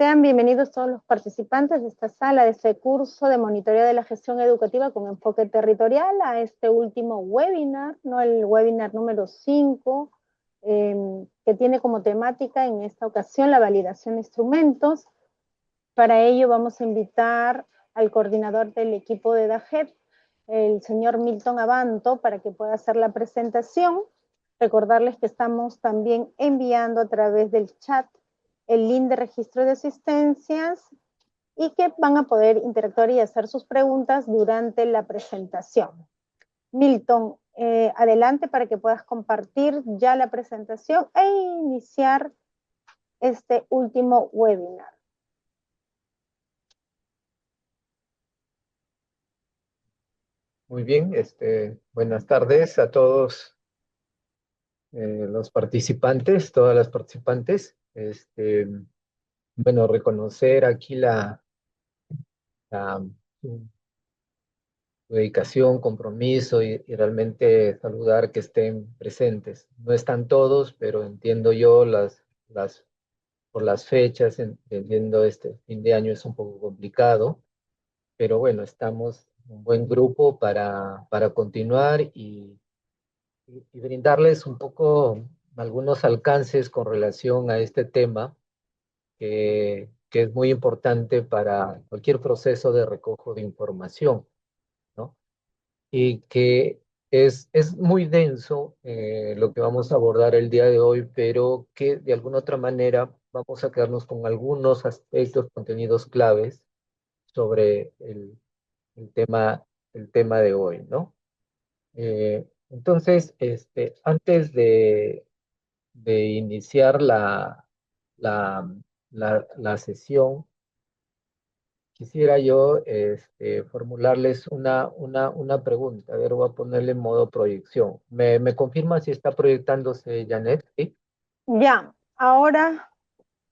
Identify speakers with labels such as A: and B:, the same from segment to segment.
A: Sean bienvenidos todos los participantes de esta sala, de este curso de monitoreo de la gestión educativa con enfoque territorial, a este último webinar, ¿no? El webinar número 5, que tiene como temática en esta ocasión la validación de instrumentos. Para ello vamos a invitar al coordinador del equipo de DAGEP, el señor Milton Abanto, para que pueda hacer la presentación. Recordarles que estamos también enviando a través del chat el link de registro de asistencias y que van a poder interactuar y hacer sus preguntas durante la presentación. Milton, adelante para que puedas compartir ya la presentación e iniciar este último webinar.
B: Muy bien, buenas tardes a todos los participantes, todas las participantes. Bueno, reconocer aquí su dedicación, compromiso y realmente saludar que estén presentes. No están todos, pero entiendo yo por las fechas, entendiendo este fin de año es un poco complicado, pero bueno, estamos un buen grupo para continuar y brindarles un poco algunos alcances con relación a este tema que es muy importante para cualquier proceso de recojo de información, ¿no? Y que es muy denso lo que vamos a abordar el día de hoy, pero que de alguna otra manera vamos a quedarnos con algunos aspectos, contenidos claves sobre el tema, el tema de hoy, ¿no? Entonces, antes de iniciar la, la sesión, quisiera yo formularles una pregunta. A ver, voy a ponerle en modo proyección. ¿Me confirma si está proyectándose, Janet? ¿Sí?
A: Ya, ahora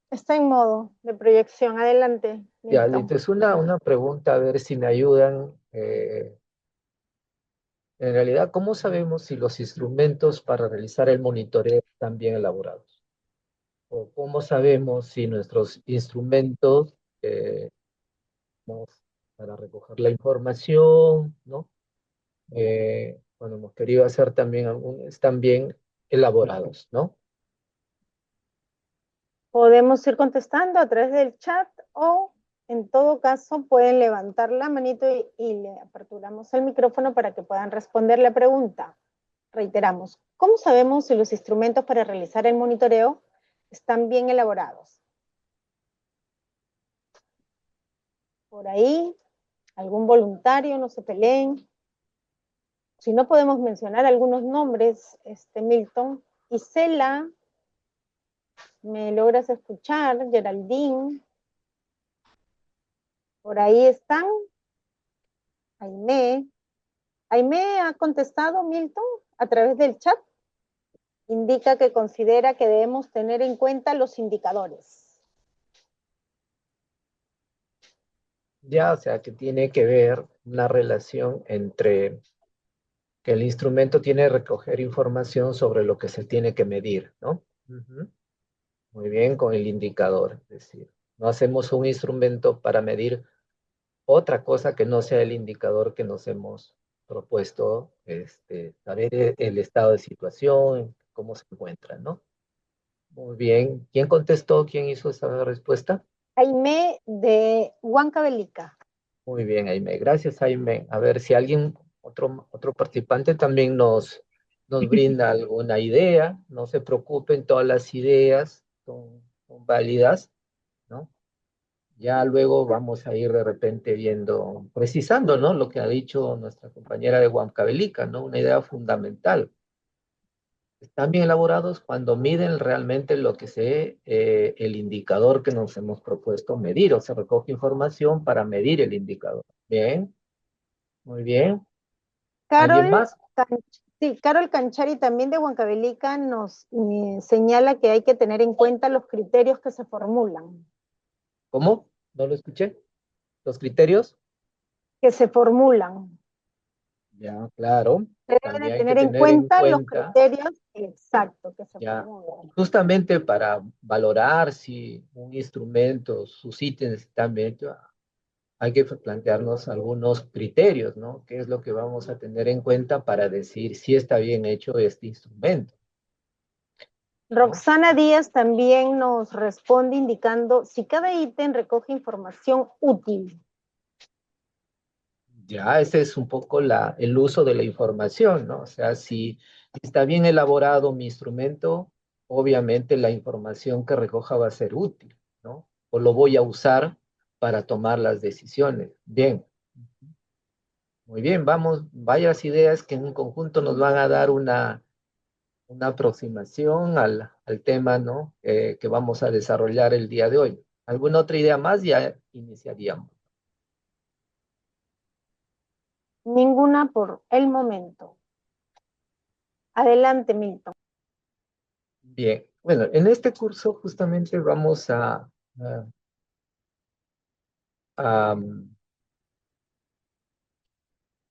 A: está en modo de proyección. Adelante,
B: Ya,
A: Milton.
B: listo. Es una pregunta, a ver si me ayudan. En realidad, ¿cómo sabemos si los instrumentos para realizar el monitoreo están bien elaborados? ¿O cómo sabemos si nuestros instrumentos vamos, para recoger la información, ¿no? Bueno, hemos querido hacer también están bien elaborados, ¿no?
A: Podemos ir contestando a través del chat o en todo caso pueden levantar la manito y le aperturamos el micrófono para que puedan responder la pregunta. Reiteramos, ¿cómo sabemos si los instrumentos para realizar el monitoreo están bien elaborados? Por ahí, algún voluntario, no se peleen. Si no podemos mencionar algunos nombres, Milton. Isela, ¿me logras escuchar? Geraldine, por ahí están. Aimee. Aimee ha contestado, Milton, a través del chat. Indica que considera que debemos tener en cuenta los indicadores.
B: Ya, o sea, que tiene que ver una relación entre que el instrumento tiene que recoger información sobre lo que se tiene que medir, ¿no? Ujú. Muy bien, con el indicador, es decir, no hacemos un instrumento para medir otra cosa que no sea el indicador que nos hemos propuesto, saber el estado de situación, cómo se encuentra, ¿no? Muy bien. ¿Quién contestó? ¿Quién hizo esa respuesta?
A: Aimee de Huancavelica.
B: Muy bien, Jaime. Gracias, Jaime. A ver si alguien, otro participante también nos brinda alguna idea. No se preocupen, todas las ideas son válidas, ¿no? Ya luego vamos a ir de repente viendo, precisando, ¿no? Lo que ha dicho nuestra compañera de Huancavelica, ¿no? Una idea fundamental. Están bien elaborados cuando miden realmente lo que el indicador que nos hemos propuesto medir, o se recoge información para medir el indicador. Bien, muy bien. ¿Alguien
A: Carol,
B: más?
A: sí, Carol Canchari también de Huancavelica nos señala que hay que tener en cuenta los criterios que se formulan.
B: ¿Cómo? ¿No lo escuché? ¿Los criterios?
A: Que se formulan.
B: Ya, claro.
A: Se deben
B: También
A: de
B: hay que
A: tener en
B: tener en
A: cuenta los
B: cuenta,
A: criterios Exacto, que se puede
B: Ya,
A: mover.
B: justamente para valorar si un instrumento, sus ítems están bien hechos, hay que plantearnos algunos criterios, ¿no? ¿Qué es lo que vamos a tener en cuenta para decir si está bien hecho este instrumento, ¿no?
A: Roxana Díaz también nos responde indicando si cada ítem recoge información útil.
B: Ya, ese es un poco el uso de la información, ¿no? O sea, si está bien elaborado mi instrumento, obviamente la información que recoja va a ser útil, ¿no? O lo voy a usar para tomar las decisiones. Bien, muy bien, vamos, varias ideas que en un conjunto nos van a dar una aproximación al tema, ¿no? Que vamos a desarrollar el día de hoy. ¿Alguna otra idea más? Ya iniciaríamos.
A: Ninguna por el momento. Adelante, Milton.
B: Bien, bueno, en este curso justamente vamos a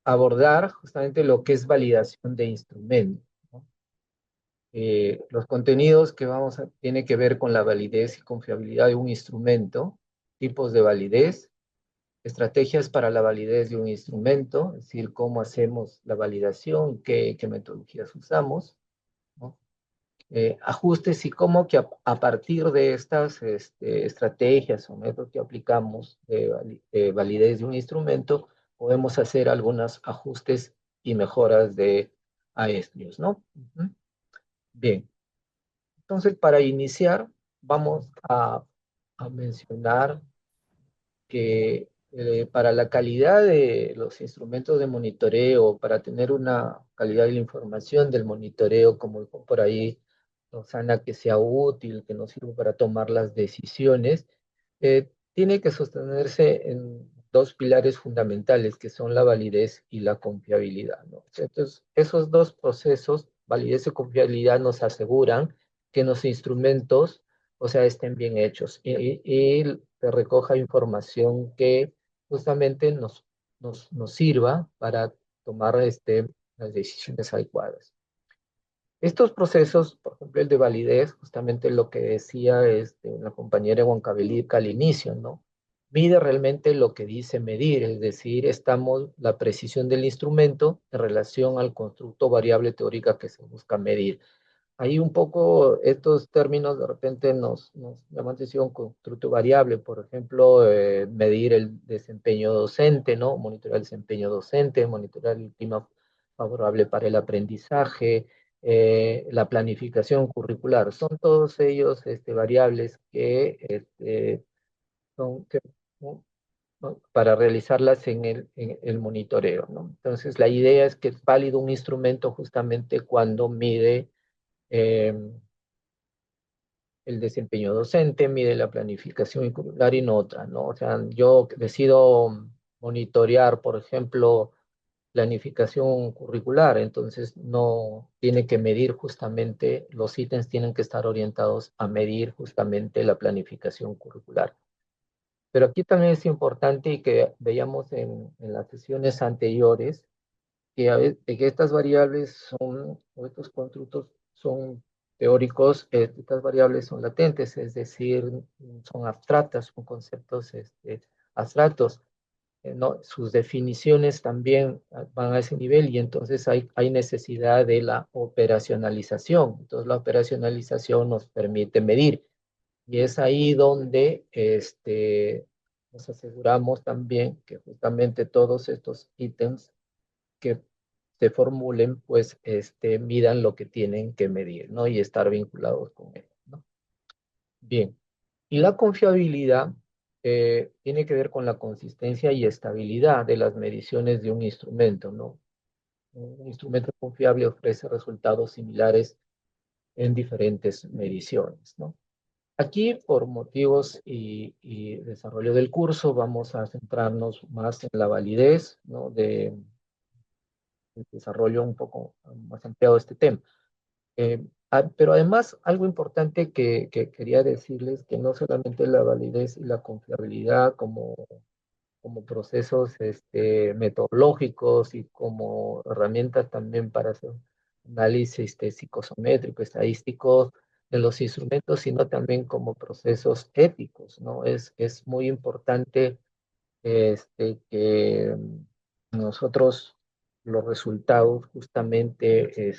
B: abordar justamente lo que es validación de instrumentos, ¿no? Los contenidos que tiene que ver con la validez y confiabilidad de un instrumento, tipos de validez, estrategias para la validez de un instrumento, es decir, cómo hacemos la validación, qué metodologías usamos, ¿no? Ajustes y cómo que a partir de estas estrategias o métodos que aplicamos de validez de un instrumento, podemos hacer algunos ajustes y mejoras a estos, ¿no? Ujú. Bien, entonces para iniciar vamos a mencionar que para la calidad de los instrumentos de monitoreo, para tener una calidad de la información del monitoreo, como dijo por ahí Rosana, que sea útil, que nos sirva para tomar las decisiones, tiene que sostenerse en dos pilares fundamentales, que son la validez y la confiabilidad, ¿no? Entonces, esos dos procesos, validez y confiabilidad, nos aseguran que los instrumentos, o sea, estén bien hechos y que recoja información que justamente nos sirva para tomar las decisiones adecuadas. Estos procesos, por ejemplo, el de validez, justamente lo que decía la compañera Huancavelica al inicio, ¿no? Mide realmente lo que dice medir, es decir, estamos la precisión del instrumento en relación al constructo variable teórica que se busca medir. Ahí un poco estos términos de repente nos llaman atención: constructo variable, por ejemplo, medir el desempeño docente, ¿no? Monitorear el desempeño docente, monitorear el clima favorable para el aprendizaje, la planificación curricular. Son todos ellos variables que son ¿no? ¿no? Para realizarlas en el monitoreo, ¿no? Entonces, la idea es que es válido un instrumento justamente cuando mide eh, el desempeño docente, mide la planificación curricular y no otra, ¿no? O sea, yo decido monitorear, por ejemplo, planificación curricular, entonces no tiene que medir justamente, los ítems tienen que estar orientados a medir justamente la planificación curricular. Pero aquí también es importante y que veíamos en las sesiones anteriores, que estas variables son, o estos constructos son teóricos, estas variables son latentes, es decir, son abstractas, son conceptos abstractos, ¿no? Sus definiciones también van a ese nivel y entonces hay necesidad de la operacionalización. Entonces la operacionalización nos permite medir y es ahí donde nos aseguramos también que justamente todos estos ítems que se formulen, pues midan lo que tienen que medir, ¿no? Y estar vinculados con él, ¿no? Bien. Y la confiabilidad tiene que ver con la consistencia y estabilidad de las mediciones de un instrumento, ¿no? Un instrumento confiable ofrece resultados similares en diferentes mediciones, ¿no? Aquí, por motivos y desarrollo del curso, vamos a centrarnos más en la validez, ¿no? De desarrollo un poco más ampliado de este tema. Pero además, algo importante que quería decirles, que no solamente la validez y la confiabilidad como procesos metodológicos y como herramientas también para hacer análisis psicosométrico, estadístico de los instrumentos, sino también como procesos éticos, ¿no? Es muy importante que nosotros los resultados justamente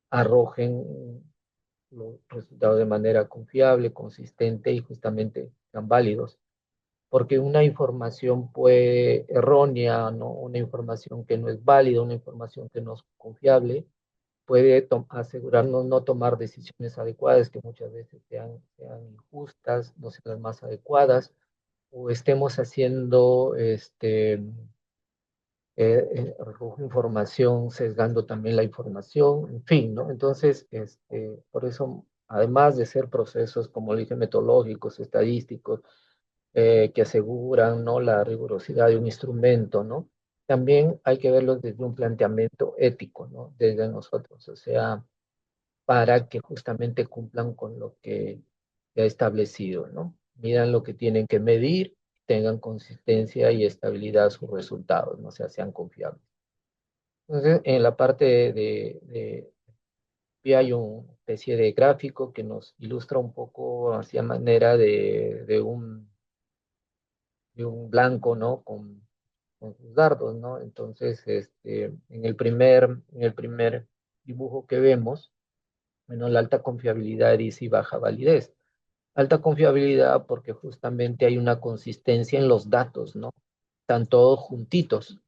B: arrojen los resultados de manera confiable, consistente y justamente sean válidos. Porque una información puede errónea, ¿no? Una información que no es válida, una información que no es confiable, puede asegurarnos no tomar decisiones adecuadas, que muchas veces sean injustas, no sean las más adecuadas, o estemos haciendo recojo información, sesgando también la información, en fin, ¿no? Entonces, por eso, además de ser procesos, como le dije, metodológicos, estadísticos, que aseguran, ¿no? La rigurosidad de un instrumento, ¿no? También hay que verlos desde un planteamiento ético, ¿no? Desde nosotros, o sea, para que justamente cumplan con lo que se ha establecido, ¿no? Midan lo que tienen que medir, tengan consistencia y estabilidad sus resultados, ¿no? O sea, sean confiables. Entonces, en la parte y hay una especie de gráfico que nos ilustra un poco hacia manera de un blanco, ¿no? Con sus dardos, ¿no? Entonces, en el primer dibujo que vemos, bueno, la alta confiabilidad dice y baja validez. Alta confiabilidad porque justamente hay una consistencia en los datos, ¿no? Están todos juntitos,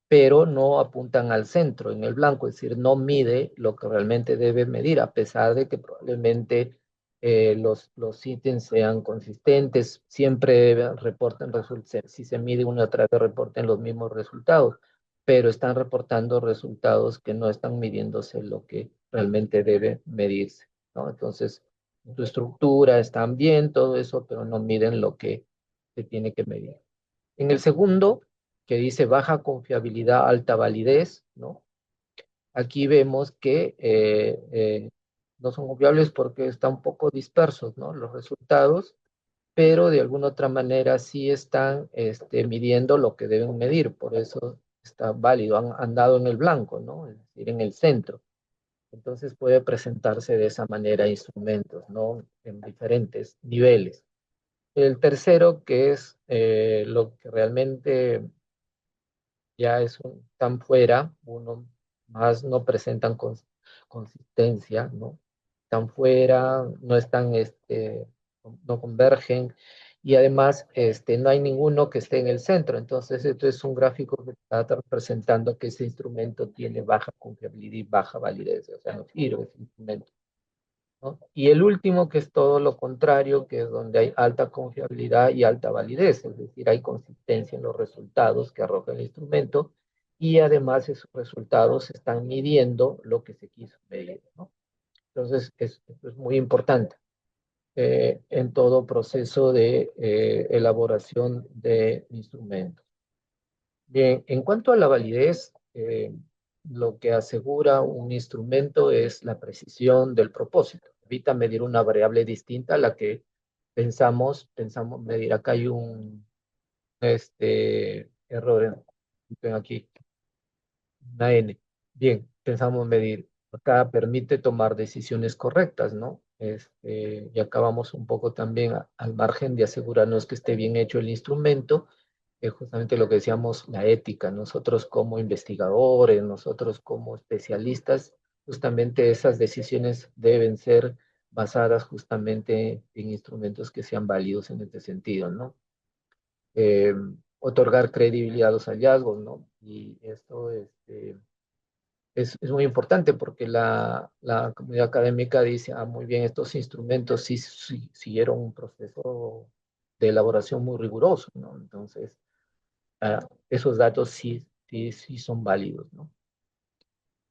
B: pero no apuntan al centro, en el blanco, es decir, no mide lo que realmente debe medir, a pesar de que probablemente los ítems sean consistentes, siempre reporten resultados, si se mide una otra vez reporten los mismos resultados, pero están reportando resultados que no están midiéndose lo que realmente debe medirse, ¿no? Entonces, su estructura están bien, todo eso, pero no miden lo que se tiene que medir. En el segundo, que dice baja confiabilidad, alta validez, ¿no? Aquí vemos que no son confiables porque están un poco dispersos, ¿no? Los resultados, pero de alguna otra manera sí están midiendo lo que deben medir, por eso está válido, han dado en el blanco, ¿no? Es decir, en el centro. Entonces puede presentarse de esa manera instrumentos, ¿no? En diferentes niveles. El tercero, que es lo que realmente ya están fuera, uno más no presentan consistencia, ¿no? Están fuera, no están, no convergen y además no hay ninguno que esté en el centro. Entonces, esto es un gráfico que está representando que ese instrumento tiene baja confiabilidad y baja validez, o sea, no sirve ese instrumento, ¿no? Y el último, que es todo lo contrario, que es donde hay alta confiabilidad y alta validez, es decir, hay consistencia en los resultados que arroja el instrumento y además esos resultados están midiendo lo que se quiso medir, ¿no? Entonces, esto es muy importante en todo proceso de elaboración de instrumentos. Bien, en cuanto a la validez, lo que asegura un instrumento es la precisión del propósito. Evita medir una variable distinta a la que pensamos medir. Acá hay un error aquí, una N. Bien, pensamos medir. Acá permite tomar decisiones correctas, ¿no? Y acá vamos un poco también al margen de asegurarnos que esté bien hecho el instrumento, es justamente lo que decíamos, la ética. Nosotros como investigadores, nosotros como especialistas, justamente esas decisiones deben ser basadas justamente en instrumentos que sean válidos en este sentido, ¿no? Eh, Otorgar credibilidad a los hallazgos, ¿no? Y esto es muy importante porque la comunidad académica dice, ah, muy bien, estos instrumentos sí siguieron un proceso de elaboración muy riguroso, ¿no? Entonces, esos datos sí son válidos, ¿no?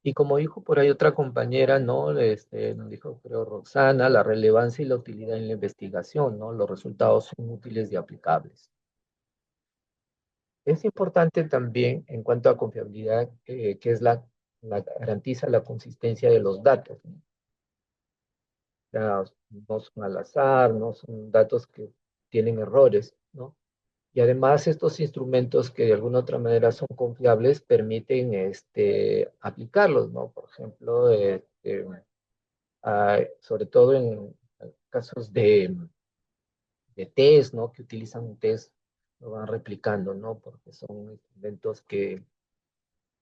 B: Y como dijo por ahí otra compañera, ¿no? Nos dijo, creo, Roxana, la relevancia y la utilidad en la investigación, ¿no? Los resultados son útiles y aplicables. Es importante también en cuanto a confiabilidad, que es la garantiza la consistencia de los datos, ¿no? O sea, no son al azar, no son datos que tienen errores, ¿no? Y además estos instrumentos que de alguna otra manera son confiables permiten aplicarlos, ¿no? Por ejemplo, sobre todo en casos de test, ¿no? Que utilizan un test, lo van replicando, ¿no? Porque son instrumentos que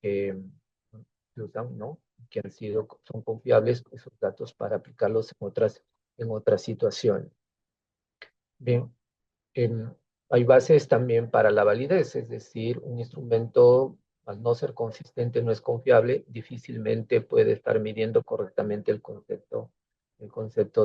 B: se usan, ¿no? Que son confiables esos datos para aplicarlos en otras situaciones. Bien, em, hay bases también para la validez, es decir, un instrumento al no ser consistente, no es confiable, difícilmente puede estar midiendo correctamente el concepto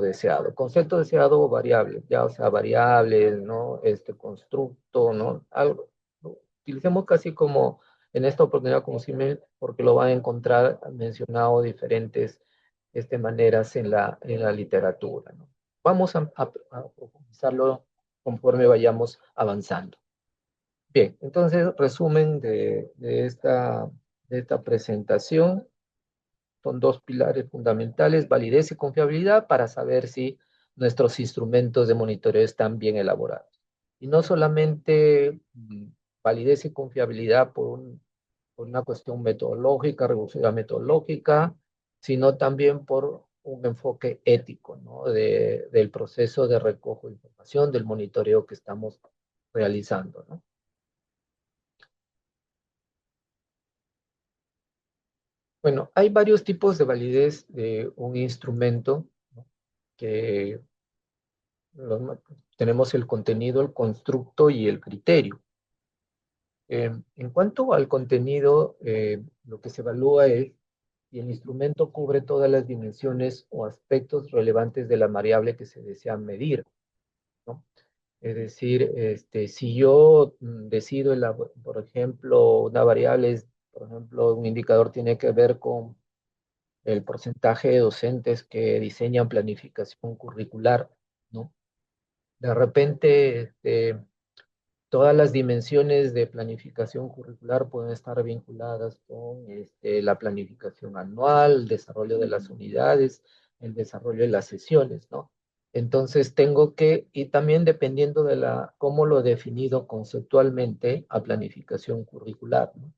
B: deseado. Concepto deseado o variable, ya o sea, variable, ¿no? Constructo, ¿no? Algo, ¿no? Utilicemos casi como en esta oportunidad como símil, porque lo van a encontrar mencionado diferentes maneras en la literatura, ¿no? Vamos a profundizarlo conforme vayamos avanzando. Bien, entonces, resumen de esta presentación. Son dos pilares fundamentales, validez y confiabilidad, para saber si nuestros instrumentos de monitoreo están bien elaborados. Y no solamente validez y confiabilidad por una cuestión metodológica, rigurosidad metodológica, sino también por un enfoque ético, ¿no? Del proceso de recojo de información, del monitoreo que estamos realizando, ¿no? Bueno, hay varios tipos de validez de un instrumento, ¿no? Que los- tenemos el contenido, el constructo y el criterio. En cuanto al contenido, lo que se evalúa es si el instrumento cubre todas las dimensiones o aspectos relevantes de la variable que se desea medir, ¿no? Es decir, si yo decido, por ejemplo, una variable, por ejemplo, un indicador tiene que ver con el porcentaje de docentes que diseñan planificación curricular, ¿no? De repente, todas las dimensiones de planificación curricular pueden estar vinculadas con la planificación anual, el desarrollo de las unidades, el desarrollo de las sesiones, ¿no? Entonces tengo que, y también dependiendo de cómo lo he definido conceptualmente a planificación curricular, ¿no?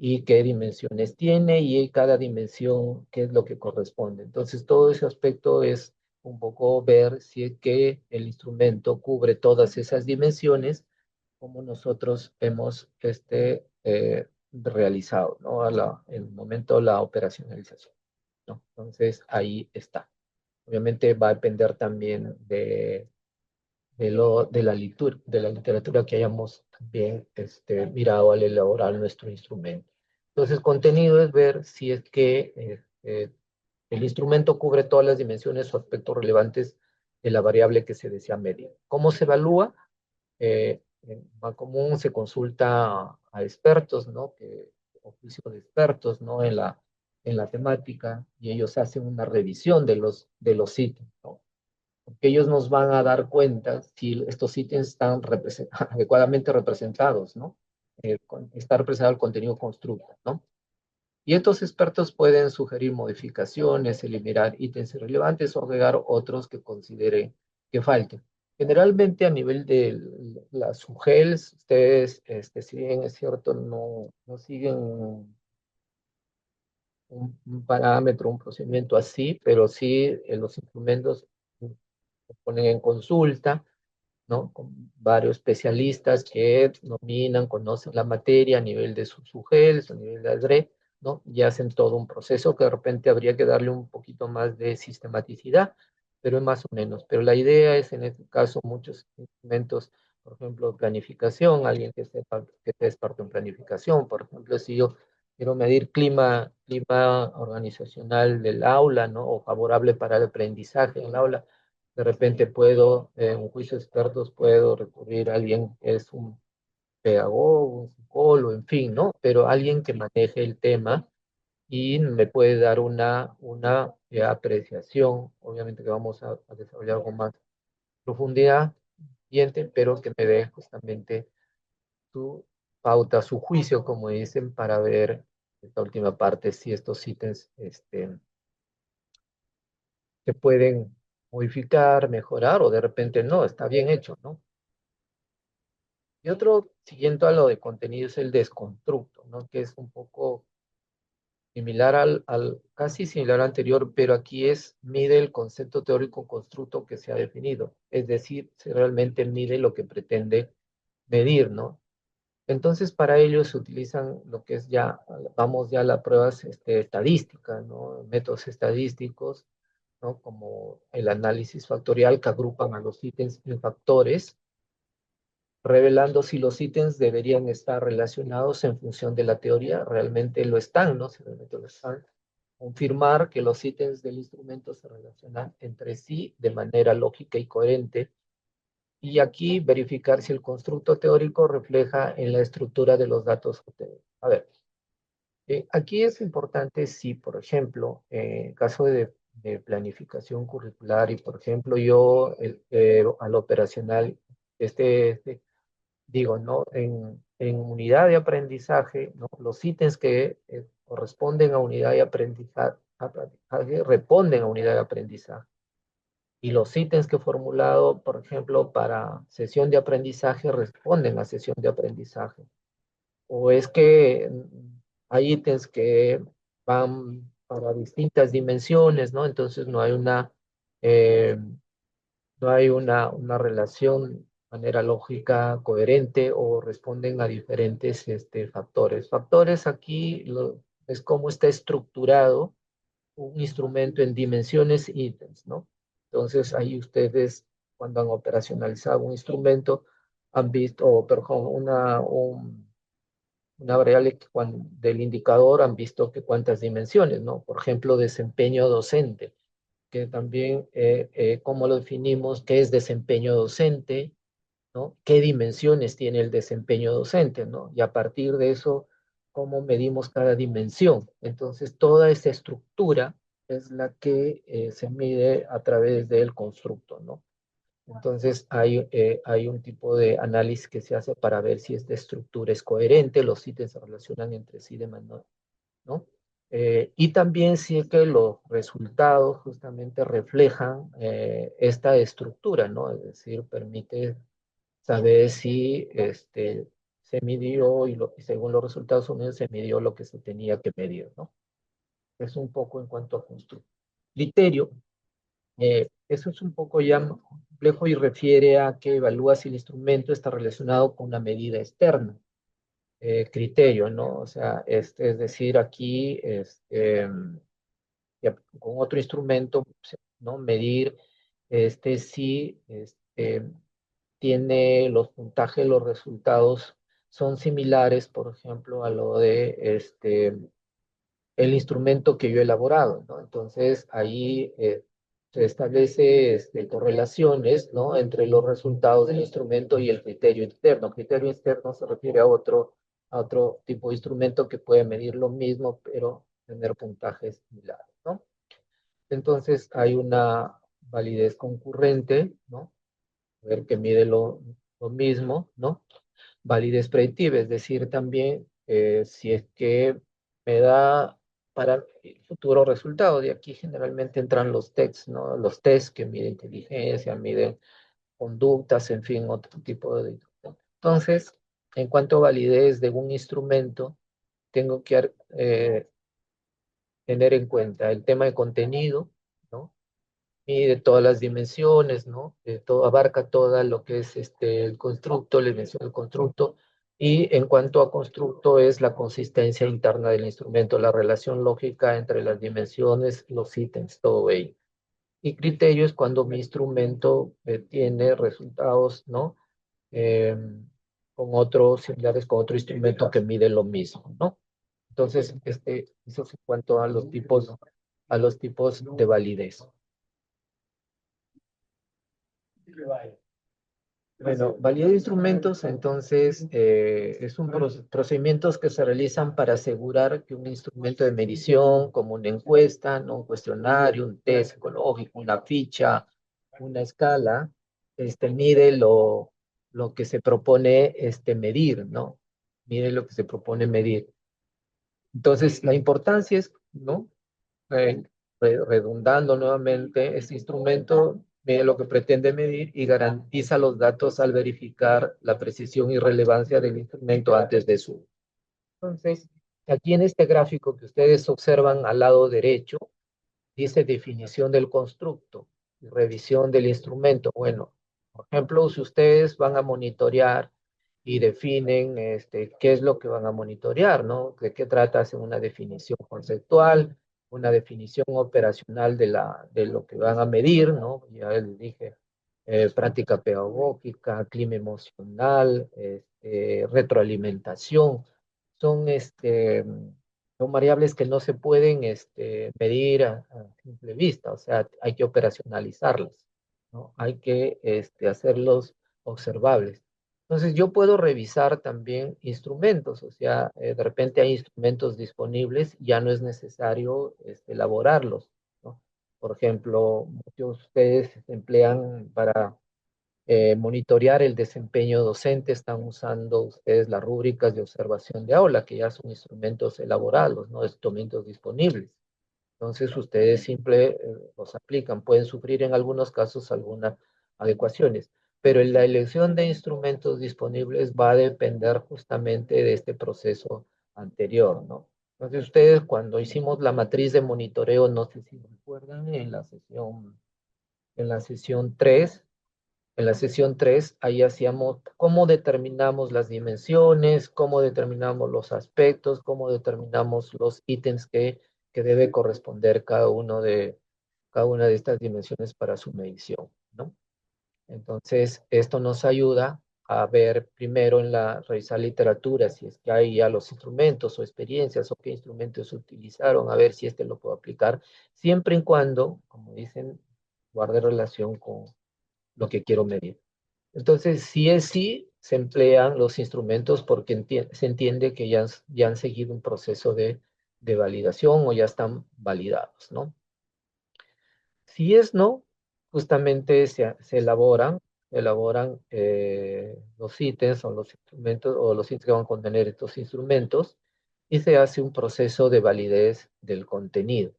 B: Y qué dimensiones tiene y cada dimensión qué es lo que corresponde. Entonces, todo ese aspecto es un poco ver si es que el instrumento cubre todas esas dimensiones como nosotros hemos realizado, ¿no? En el momento de la operacionalización, ¿no? Entonces, ahí está. Obviamente va a depender también de la literatura que hayamos también mirado al elaborar nuestro instrumento. Entonces, contenido es ver si es que el instrumento cubre todas las dimensiones o aspectos relevantes de la variable que se desea medir. ¿Cómo se evalúa? Más común se consulta a expertos, ¿no? Oficio de expertos, ¿no? En la temática, y ellos hacen una revisión de los ítems, ¿no? Porque ellos nos van a dar cuenta si estos ítems están adecuadamente representados, ¿no? Está representado el contenido constructo, ¿no? Y estos expertos pueden sugerir modificaciones, eliminar ítems irrelevantes o agregar otros que consideren que falten. Generalmente a nivel de las SUGELs, ustedes, si bien es cierto, no siguen un parámetro, un procedimiento así, pero sí los instrumentos se ponen en consulta, ¿no? Con varios especialistas que dominan, conocen la materia a nivel de sus UGELs, a nivel de ADRE, ¿no? Y hacen todo un proceso que de repente habría que darle un poquito más de sistematicidad, pero es más o menos. Pero la idea es, en este caso, muchos instrumentos, por ejemplo, planificación, alguien que esté experto en planificación, por ejemplo, si yo quiero medir clima organizacional del aula, ¿no? O favorable para el aprendizaje en el aula, de repente puedo, en un juicio de expertos, puedo recurrir a alguien que es un pedagogo, un psicólogo, en fin, ¿no? Pero alguien que maneje el tema y me puede dar una apreciación, obviamente que vamos a desarrollar con más profundidad, siguiente, pero que me dé justamente su pauta, su juicio, como dicen, para ver esta última parte, si estos ítems se pueden modificar, mejorar o de repente no, está bien hecho, ¿no? Y otro, siguiendo a lo de contenido, es el desconstructo, ¿no? Que es un poco similar casi similar al anterior, pero aquí mide el concepto teórico constructo que se ha definido, es decir, se realmente mide lo que pretende medir, ¿no? Entonces, para ello se utilizan lo que es ya, vamos ya a las pruebas estadísticas, ¿no? Métodos estadísticos, ¿no? Como el análisis factorial que agrupan a los ítems en factores, revelando si los ítems deberían estar relacionados en función de la teoría, realmente lo están, ¿no? Si realmente lo están. Confirmar que los ítems del instrumento se relacionan entre sí de manera lógica y coherente. Y aquí verificar si el constructo teórico refleja en la estructura de los datos obtenidos. A ver, aquí es importante si, por ejemplo, en caso de planificación curricular y, por ejemplo, yo al operacional, digo, ¿no? En unidad de aprendizaje, ¿no? Los ítems que corresponden a unidad de aprendizaje responden a unidad de aprendizaje. Y los ítems que he formulado, por ejemplo, para sesión de aprendizaje responden a sesión de aprendizaje. O es que hay ítems que van para distintas dimensiones, ¿no? Entonces eh, no hay una relación de manera lógica coherente o responden a diferentes factores. Factores aquí es cómo está estructurado un instrumento en dimensiones e ítems, ¿no? Entonces ahí ustedes cuando han operacionalizado un instrumento han visto, o perdón, una variable del indicador han visto que cuántas dimensiones, ¿no? Por ejemplo, desempeño docente, que también, ¿cómo lo definimos? ¿Qué es desempeño docente? ¿No? ¿Qué dimensiones tiene el desempeño docente? ¿No? Y a partir de eso, ¿cómo medimos cada dimensión? Entonces, toda esa estructura es la que se mide a través del constructo, ¿no? Entonces, hay un tipo de análisis que se hace para ver si esta estructura es coherente, los ítems se relacionan entre sí de manera, ¿no? Y también si es que los resultados justamente reflejan esta estructura, ¿no? Es decir, permite saber si se midió y según los resultados unidos se midió lo que se tenía que medir, ¿no? Es un poco en cuanto a constructo. Criterio, eso es un poco ya complejo y refiere a que evalúa si el instrumento está relacionado con una medida externa. Criterio, ¿no? O sea, es decir, aquí, con otro instrumento, ¿no? Medir si tiene los puntajes, los resultados son similares, por ejemplo, a lo de el instrumento que yo he elaborado, ¿no? Entonces, ahí se establece correlaciones, ¿no? Entre los resultados del instrumento y el criterio externo. Criterio externo se refiere a otro tipo de instrumento que puede medir lo mismo, pero tener puntajes similares, ¿no? Entonces, hay una validez concurrente, ¿no? Ver que mide lo mismo, ¿no? Validez predictiva, es decir, también si es que me da para el futuro resultado. De aquí generalmente entran los tests, ¿no? Los tests que miden inteligencia, miden conductas, en fin, otro tipo de... Entonces, en cuanto a validez de un instrumento, tengo que tener en cuenta el tema de contenido, ¿no? Mide todas las dimensiones, ¿no? Abarca todo lo que es el constructo, la dimensión del constructo, y en cuanto a constructo es la consistencia interna del instrumento, la relación lógica entre las dimensiones, los ítems, todo ello. Y criterio es cuando mi instrumento tiene resultados, ¿no? Eh, similares con otro instrumento que mide lo mismo, ¿no? Entonces, eso es en cuanto a los tipos de validez. Bueno, validez de instrumentos, entonces, es un procedimientos que se realizan para asegurar que un instrumento de medición, como una encuesta, ¿no? Un cuestionario, un test psicológico, una ficha, una escala, mide lo que se propone medir, ¿no? Mide lo que se propone medir. Entonces, la importancia es, ¿no? Eh, redundando nuevamente, este instrumento lo que pretende medir y garantiza los datos al verificar la precisión y relevancia del instrumento antes de su. Entonces, aquí en este gráfico que ustedes observan al lado derecho, dice definición del constructo y revisión del instrumento. Bueno, por ejemplo, si ustedes van a monitorear y definen qué es lo que van a monitorear, ¿no? ¿De qué trata? Hacen una definición conceptual, una definición operacional de lo que van a medir, ¿no? Ya les dije, práctica pedagógica, clima emocional, retroalimentación. Son, son variables que no se pueden medir a simple vista, o sea, hay que operacionalizarlas, ¿no? Hay que hacerlos observables. Entonces, yo puedo revisar también instrumentos, o sea, de repente hay instrumentos disponibles, ya no es necesario elaborarlos, ¿no? Por ejemplo, muchos de ustedes se emplean para monitorear el desempeño docente, están usando ustedes las rúbricas de observación de aula, que ya son instrumentos elaborados, ¿no? Instrumentos disponibles. Entonces, ustedes simple los aplican, pueden sufrir en algunos casos algunas adecuaciones, pero en la elección de instrumentos disponibles va a depender justamente de este proceso anterior, ¿no? Entonces, ustedes cuando hicimos la matriz de monitoreo, no sé si recuerdan, en la sesión 3 en la sesión 3 ahí hacíamos cómo determinamos las dimensiones, cómo determinamos los aspectos, cómo determinamos los ítems que debe corresponder cada una de estas dimensiones para su medición, ¿no? Entonces, esto nos ayuda a ver primero revisar literatura, si es que hay ya los instrumentos o experiencias o qué instrumentos utilizaron, a ver si lo puedo aplicar, siempre y cuando, como dicen, guarde relación con lo que quiero medir. Entonces, si es sí, se emplean los instrumentos porque se entiende que ya han seguido un proceso de validación o ya están validados, ¿no? Si es no, justamente se elaboran los ítems o los instrumentos o los ítems que van a contener estos instrumentos y se hace un proceso de validez del contenido,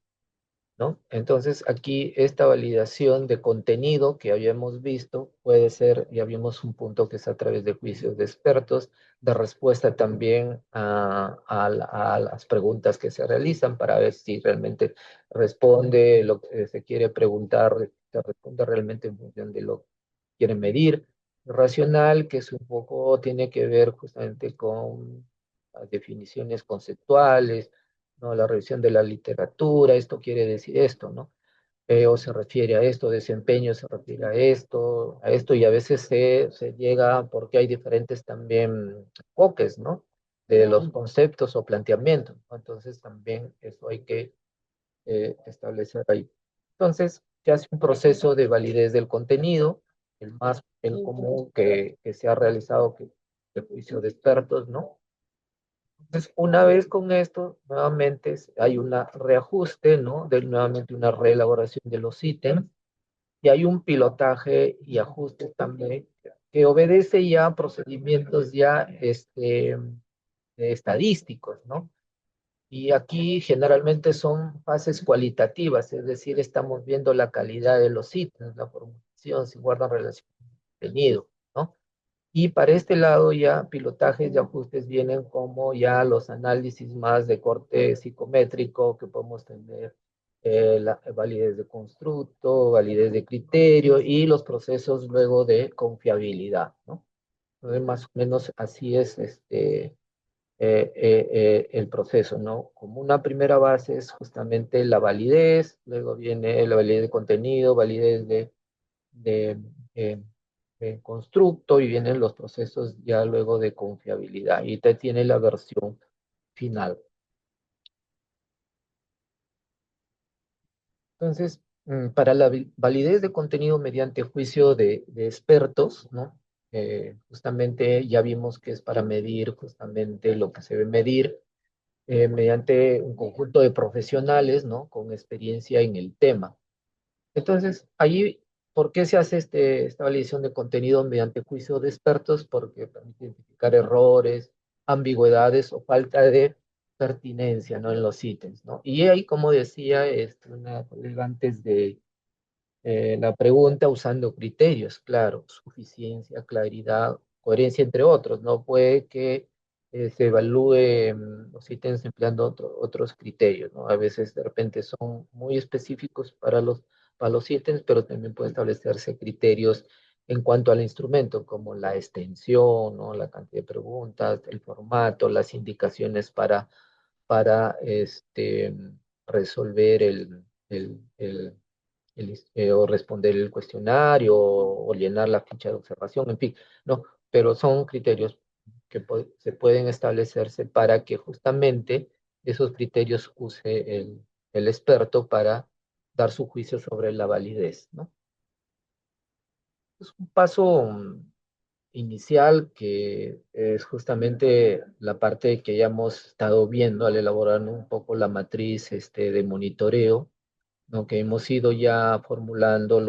B: ¿no? Entonces, aquí esta validación de contenido que habíamos visto puede ser, ya vimos un punto que es a través de juicios de expertos, de respuesta también a las preguntas que se realizan para ver si realmente responde lo que se quiere preguntar, se responde realmente en función de lo que quiere medir. Racional, que es un poco, tiene que ver justamente con las definiciones conceptuales, ¿no? La revisión de la literatura, esto quiere decir esto, ¿no? O se refiere a esto, desempeño se refiere a esto, y a veces se llega porque hay diferentes también enfoques, ¿no? De los conceptos o planteamientos, ¿no? Entonces también eso hay que establecer ahí. Entonces, se hace un proceso de validez del contenido, el común que se ha realizado, que el juicio de expertos, ¿no? Entonces, una vez con esto, nuevamente hay un reajuste, ¿no? Nuevamente una reelaboración de los ítems y hay un pilotaje y ajuste también que obedece ya a procedimientos ya estadísticos, ¿no? Y aquí generalmente son fases cualitativas, es decir, estamos viendo la calidad de los ítems, la formulación, si guardan relación con el contenido, ¿no? Y para este lado ya pilotajes y ajustes vienen como ya los análisis más de corte psicométrico que podemos tener, la validez de constructo, validez de criterio y los procesos luego de confiabilidad, ¿no? Entonces, más o menos así es el proceso, ¿no? Como una primera base es justamente la validez, luego viene la validez de contenido, validez de, eh, constructo y vienen los procesos ya luego de confiabilidad y te tiene la versión final. Entonces, para la validez de contenido mediante juicio de expertos, ¿no? Justamente ya vimos que es para medir justamente lo que se debe medir mediante un conjunto de profesionales, ¿no? Con experiencia en el tema. Entonces, ahí, ¿por qué se hace esta validación de contenido mediante juicio de expertos? Porque permite identificar errores, ambigüedades o falta de pertinencia, ¿no? En los ítems, ¿no? Y ahí, como decía una colega antes la pregunta usando criterios, claro, suficiencia, claridad, coherencia, entre otros. No puede que se evalúe los ítems empleando otros criterios, ¿no? A veces de repente son muy específicos para los ítems, pero también pueden establecerse criterios en cuanto al instrumento, como la extensión, ¿no? La cantidad de preguntas, el formato, las indicaciones para resolver o responder el cuestionario o llenar la ficha de observación, en fin, no, pero son criterios que se pueden establecerse para que justamente esos criterios use el experto para dar su juicio sobre la validez, ¿no? Es un paso inicial que es justamente la parte que ya hemos estado viendo al elaborar un poco la matriz de monitoreo, ¿no? Que hemos ido ya formulando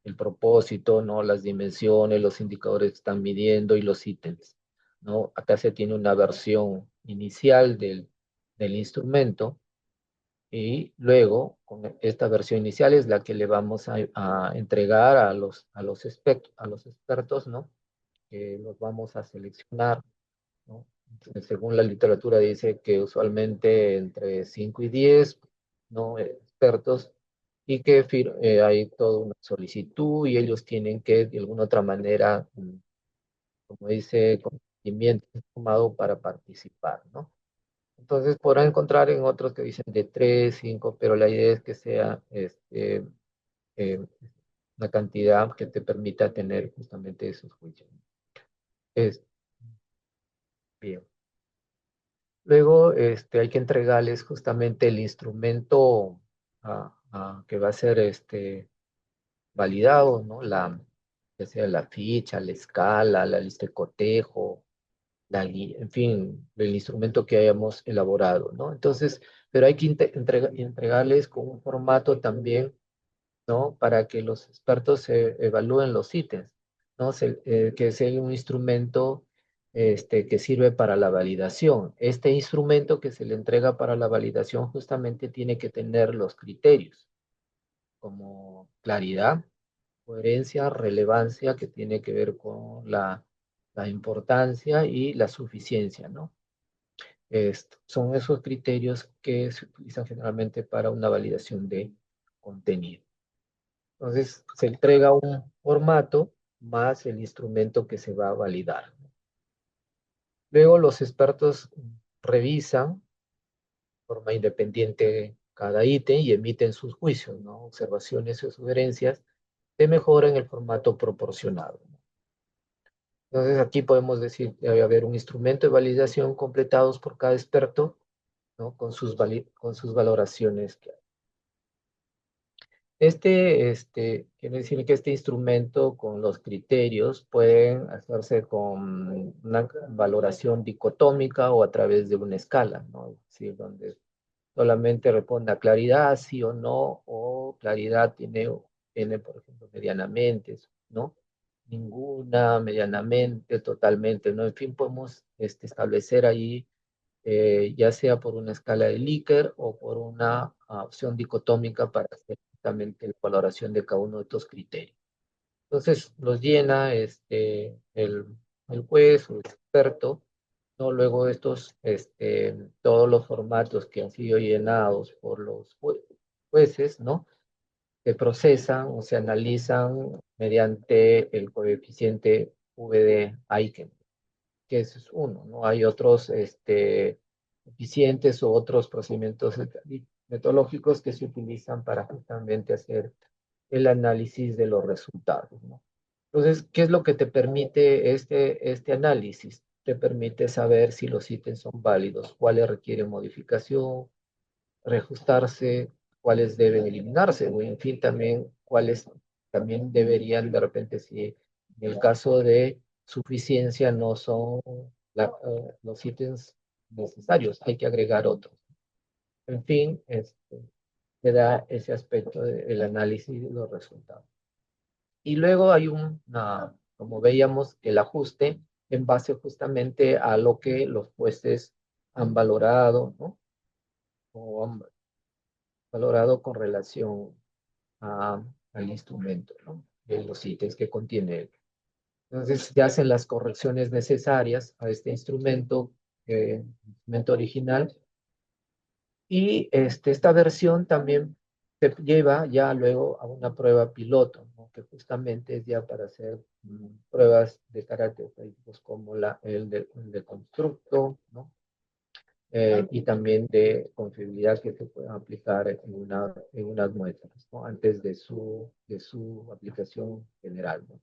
B: el propósito, ¿no? Las dimensiones, los indicadores que están midiendo y los ítems, ¿no? Acá se tiene una versión inicial del instrumento y luego con esta versión inicial es la que le vamos a entregar a los expertos, ¿no? Que los vamos a seleccionar, ¿no? Según la literatura dice que usualmente entre 5 y 10, ¿no? Expertos, y que hay toda una solicitud y ellos tienen que, de alguna otra manera, como dice, consentimiento informado para participar, ¿no? Entonces podrán encontrar en otros que dicen de 3 5, pero la idea es que sea eh, una cantidad que te permita tener justamente esos juicios. Es bien. Luego hay que entregarles justamente el instrumento que va a ser validado, ¿no? Ya sea la ficha, la escala, la lista de cotejo, en fin, el instrumento que hayamos elaborado, ¿no? Entonces, pero hay que entregarles con un formato también, ¿no? Para que los expertos evalúen los ítems, ¿no? Que sea un instrumento que sirve para la validación. Este instrumento que se le entrega para la validación justamente tiene que tener los criterios, como claridad, coherencia, relevancia, que tiene que ver con la importancia y la suficiencia, ¿no? Son esos criterios que se utilizan generalmente para una validación de contenido. Entonces, se entrega un formato más el instrumento que se va a validar. Luego, los expertos revisan de forma independiente cada ítem y emiten sus juicios, ¿no? Observaciones o sugerencias de mejora en el formato proporcionado. Entonces, aquí podemos decir que debe haber un instrumento de validación completados por cada experto, ¿no? Con sus valoraciones que quiere decir que este instrumento con los criterios pueden hacerse con una valoración dicotómica o a través de una escala, ¿no? Es decir, donde solamente responda claridad, sí o no, o claridad tiene, por ejemplo, medianamente, ¿no? Ninguna, medianamente, totalmente, ¿no? En fin, podemos establecer ahí ya sea por una escala de Likert o por una opción dicotómica para hacer justamente la valoración de cada uno de estos criterios. Entonces, los llena el juez o el experto, ¿no? Luego todos los formatos que han sido llenados por los jueces, ¿no? Se procesan o se analizan mediante el coeficiente VD-Aiken, que ese es uno, ¿no? Hay otros eficientes o otros procedimientos metodológicos que se utilizan para justamente hacer el análisis de los resultados, ¿no? Entonces, ¿qué es lo que te permite este análisis? Te permite saber si los ítems son válidos, cuáles requieren modificación, reajustarse, cuáles deben eliminarse, o en fin, también cuáles también deberían de repente, si en el caso de suficiencia no son los ítems necesarios, hay que agregar otros. En fin, te da ese aspecto del análisis de los resultados. Y luego hay como veíamos, el ajuste en base justamente a lo que los jueces han valorado, ¿no? O han valorado con relación. al instrumento, ¿no? De los ítems que contiene él. Entonces se hacen las correcciones necesarias a este instrumento original, y esta versión también se lleva ya luego a una prueba piloto, ¿no? Que justamente es ya para hacer pruebas de carácter estadísticos como el de constructo, ¿no? Y también de confiabilidad que se puedan aplicar en unas muestras, ¿no? Antes de su aplicación general, ¿no?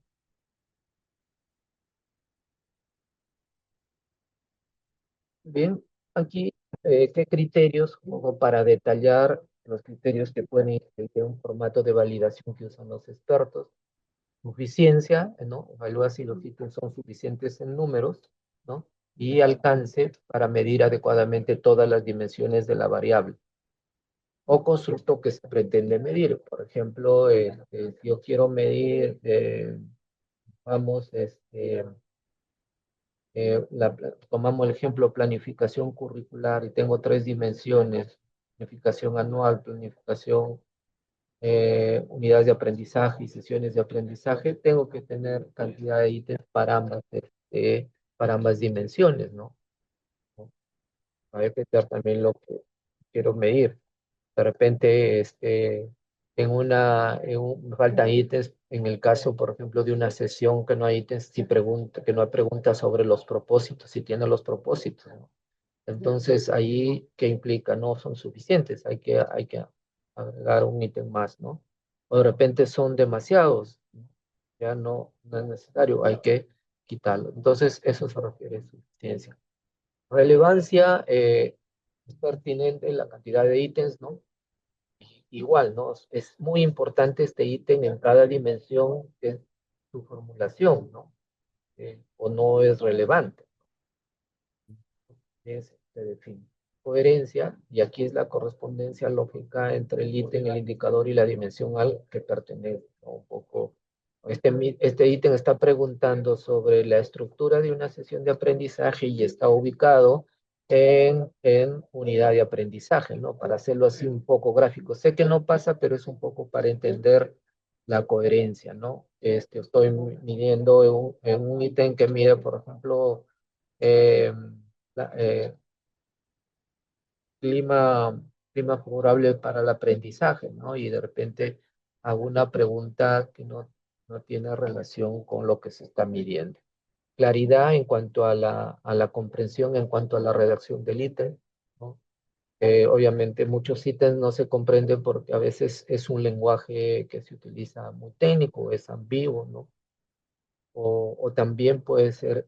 B: Bien, aquí, ¿qué criterios, como para detallar los criterios que pueden ir de un formato de validación que usan los expertos? Suficiencia, ¿no? Evalúa si los ítems son suficientes en números, ¿no? Y alcance para medir adecuadamente todas las dimensiones de la variable o constructo que se pretende medir. Por ejemplo, si yo quiero medir, vamos, tomamos el ejemplo planificación curricular y tengo tres dimensiones: planificación anual, planificación, unidades de aprendizaje y sesiones de aprendizaje. Tengo que tener cantidad de ítems para ambas dimensiones, ¿no? Hay que ver también lo que quiero medir. De repente, me faltan ítems en el caso, por ejemplo, de una sesión que no hay ítems, que no hay preguntas sobre los propósitos, si tiene los propósitos, ¿no? Entonces, ahí, ¿qué implica? No son suficientes, hay que agregar un ítem más, ¿no? O de repente son demasiados, ¿no? Ya no es necesario, hay que quitarlo. Entonces, eso se refiere a suficiencia. Relevancia, es pertinente la cantidad de ítems, ¿no? Igual, ¿no? Es muy importante este ítem en cada dimensión de su formulación, ¿no? O no es relevante. Se define. Coherencia, y aquí es la correspondencia lógica entre el ítem, el indicador y la dimensión al que pertenece, ¿no? Un poco, este ítem está preguntando sobre la estructura de una sesión de aprendizaje y está ubicado en unidad de aprendizaje, ¿no? Para hacerlo así un poco gráfico. Sé que no pasa, pero es un poco para entender la coherencia, ¿no? Estoy midiendo en un ítem que mide, por ejemplo, eh, la- eh, clima, clima favorable para el aprendizaje, ¿no? Y de repente hago una pregunta que no tiene relación con lo que se está midiendo. Claridad en cuanto a la comprensión, en cuanto a la redacción del ítem, ¿no? Obviamente muchos ítems no se comprenden porque a veces es un lenguaje que se utiliza muy técnico, es ambiguo, ¿no? O también puede ser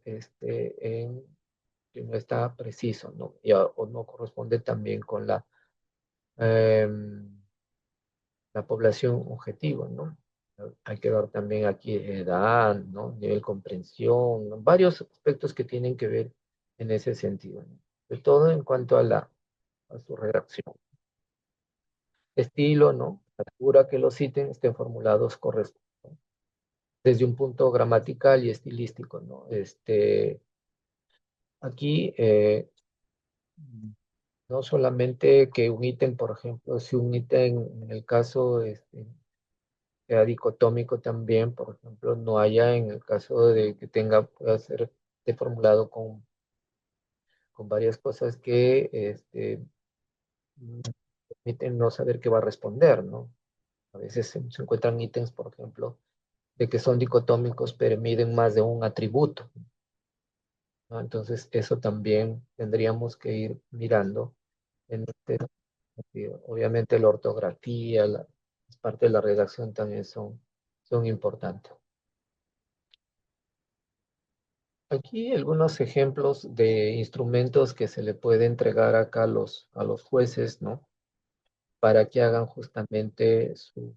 B: que no está preciso, ¿no? O no corresponde también con em, la población objetivo, ¿no? Hay que ver también aquí edad, ¿no? Nivel de comprensión, ¿no? Varios aspectos que tienen que ver en ese sentido, ¿no? De todo en cuanto a su redacción. Estilo, ¿no? Asegura que los ítems estén formulados correctamente, ¿no? Desde un punto gramatical y estilístico, ¿no? Aquí, no solamente que un ítem, por ejemplo, si un ítem en el caso sea dicotómico también, por ejemplo, no haya en el caso de que pueda ser formulado con varias cosas que permiten no saber qué va a responder, ¿no? A veces se encuentran ítems, por ejemplo, de que son dicotómicos, pero miden más de un atributo, ¿no? Entonces, eso también tendríamos que ir mirando en este sentido. Obviamente, la ortografía, las partes de la redacción también son importantes. Aquí algunos ejemplos de instrumentos que se le puede entregar acá a los jueces, ¿no? Para que hagan justamente su-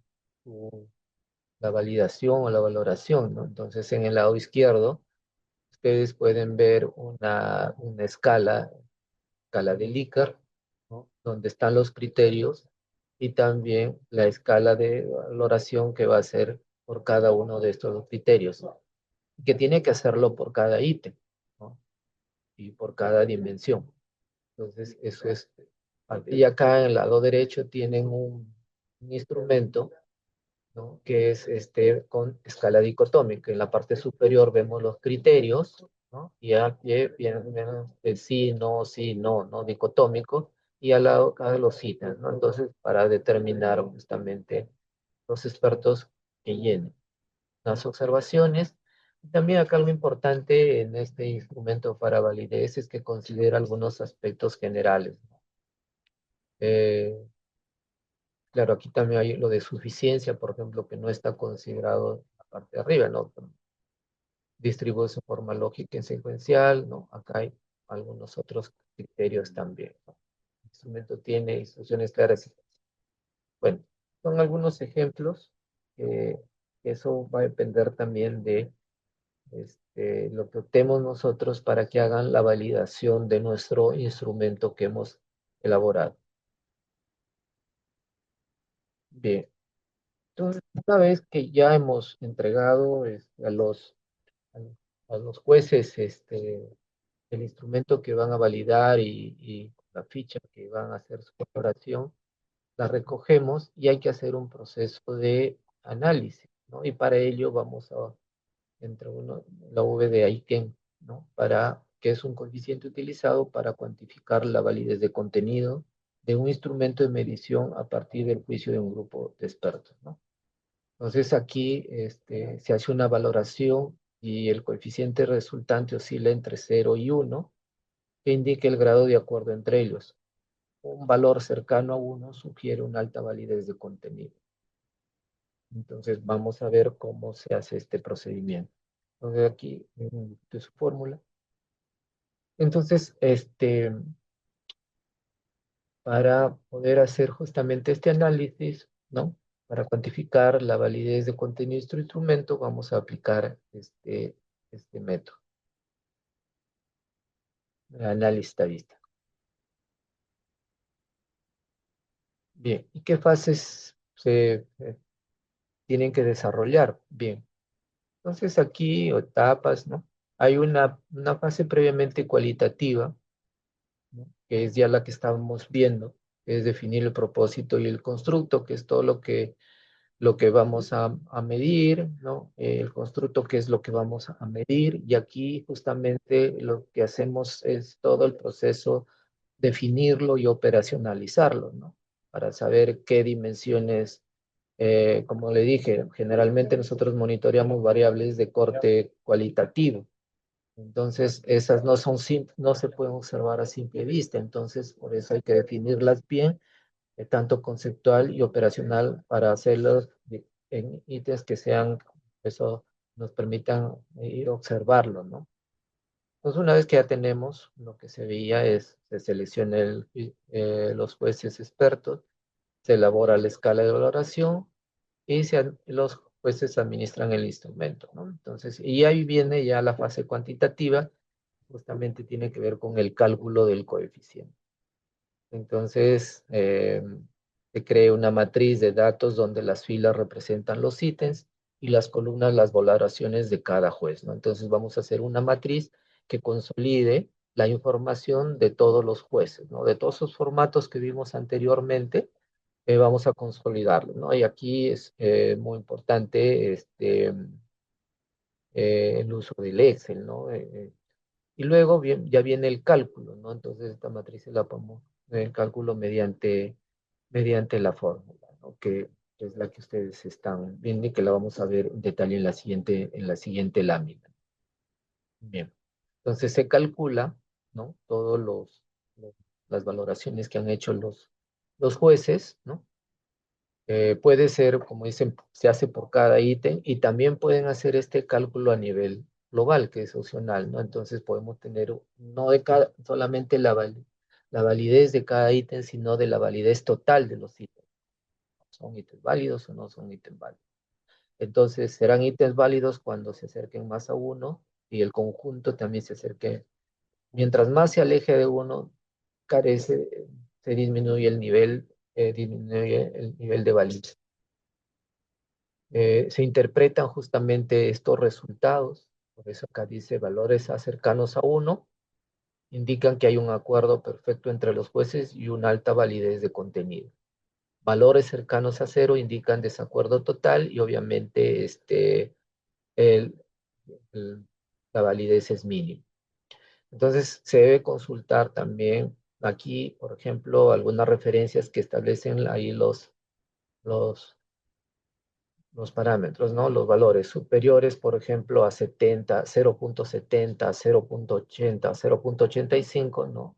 B: la validación o la valoración, ¿no? Entonces, en el lado izquierdo, ustedes pueden ver una escala de Likert, ¿no? Donde están los criterios y también la escala de valoración que va a ser por cada uno de estos criterios, ¿no? Que tiene que hacerlo por cada ítem, ¿no? Y por cada dimensión. Entonces, eso es. Y acá en el lado derecho tienen un instrumento ¿no? Que es con escala dicotómica. En la parte superior vemos los criterios, ¿no? Y aquí viene el sí, no, ¿no? Dicotómico, y al lado cada los ítems, ¿no? Entonces, para determinar justamente los expertos que llenen las observaciones. También acá algo importante en este instrumento para validez es que considera algunos aspectos generales. Eh, claro, aquí también hay lo de suficiencia, por ejemplo, que no está considerado en la parte de arriba, ¿no? Distribuye de forma lógica y secuencial, ¿no? Acá hay algunos otros criterios también, ¿no? El instrumento tiene instrucciones claras. Bueno, son algunos ejemplos. eh, Eso va a depender también de lo que optemos nosotros para que hagan la validación de nuestro instrumento que hemos elaborado. Bien, entonces, una vez que ya hemos entregado a los jueces el instrumento que van a validar y la ficha que van a hacer su valoración, la recogemos y hay que hacer un proceso de análisis, ¿no? Y para ello vamos a entre uno, la V de Aiken, ¿no? Que es un coeficiente utilizado para cuantificar la validez de contenido de un instrumento de medición a partir del juicio de un grupo de expertos, ¿no? Entonces aquí se hace una valoración y el coeficiente resultante oscila entre 0 y 1, que indica el grado de acuerdo entre ellos. Un valor cercano a 1 sugiere una alta validez de contenido. Entonces vamos a ver cómo se hace este procedimiento. Entonces aquí de su fórmula. Entonces, para poder hacer justamente este análisis, ¿no? Para cuantificar la validez de contenido de nuestro instrumento, vamos a aplicar este método, el análisis estadístico. Bien, ¿y qué fases se tienen que desarrollar? Bien, entonces aquí, o etapas, ¿no? Hay una fase previamente cualitativa, ¿no? Que es ya la que estábamos viendo, que es definir el propósito y el constructo, que es todo lo que vamos a medir, ¿no? El constructo, que es lo que vamos a medir, y aquí justamente lo que hacemos es todo el proceso, definirlo y operacionalizarlo, ¿no? Para saber qué dimensiones, como le dije, generalmente nosotros monitoreamos variables de corte cualitativo. Entonces, esas no se pueden observar a simple vista, entonces por eso hay que definirlas bien, tanto conceptual y operacional, para hacerlos en ítems que sean, eso nos permitan ir a observarlo, ¿no? Entonces, una vez que ya tenemos, lo que se veía es, se selecciona los jueces expertos, se elabora la escala de valoración y los jueces administran el instrumento, ¿no? Entonces, y ahí viene ya la fase cuantitativa, justamente tiene que ver con el cálculo del coeficiente. Entonces, se crea una matriz de datos donde las filas representan los ítems y las columnas las valoraciones de cada juez, ¿no? Entonces vamos a hacer una matriz que consolide la información de todos los jueces, ¿no? De todos esos formatos que vimos anteriormente, vamos a consolidarlo, ¿no? Y aquí es muy importante el uso del Excel, ¿no? Y luego ya viene el cálculo, ¿no? Entonces esta matriz se la ponemos el cálculo mediante la fórmula, ¿no? Que es la que ustedes están viendo y que la vamos a ver en detalle en la siguiente lámina. Bien. Entonces se calcula, ¿no? Todos las valoraciones que han hecho los jueces, ¿no? Puede ser, como dicen, se hace por cada ítem y también pueden hacer este cálculo a nivel global, que es opcional, ¿no? Entonces podemos tener no de cada, solamente la validez de cada ítem, sino de la validez total de los ítems. ¿Son ítems válidos o no son ítems válidos? Entonces serán ítems válidos cuando se acerquen más a uno y el conjunto también se acerque. Mientras más se aleje de uno, carece, se disminuye el nivel de validez. Se interpretan justamente estos resultados, por eso acá dice valores cercanos a 1, indican que hay un acuerdo perfecto entre los jueces y una alta validez de contenido. valores cercanos a cero indican desacuerdo total y obviamente el, el- la validez es mínima. Entonces, se debe consultar también aquí, por ejemplo, algunas referencias que establecen ahí los, los parámetros, ¿no? Los valores superiores, por ejemplo, a 70, 0.70, 0.80, 0.85, ¿no?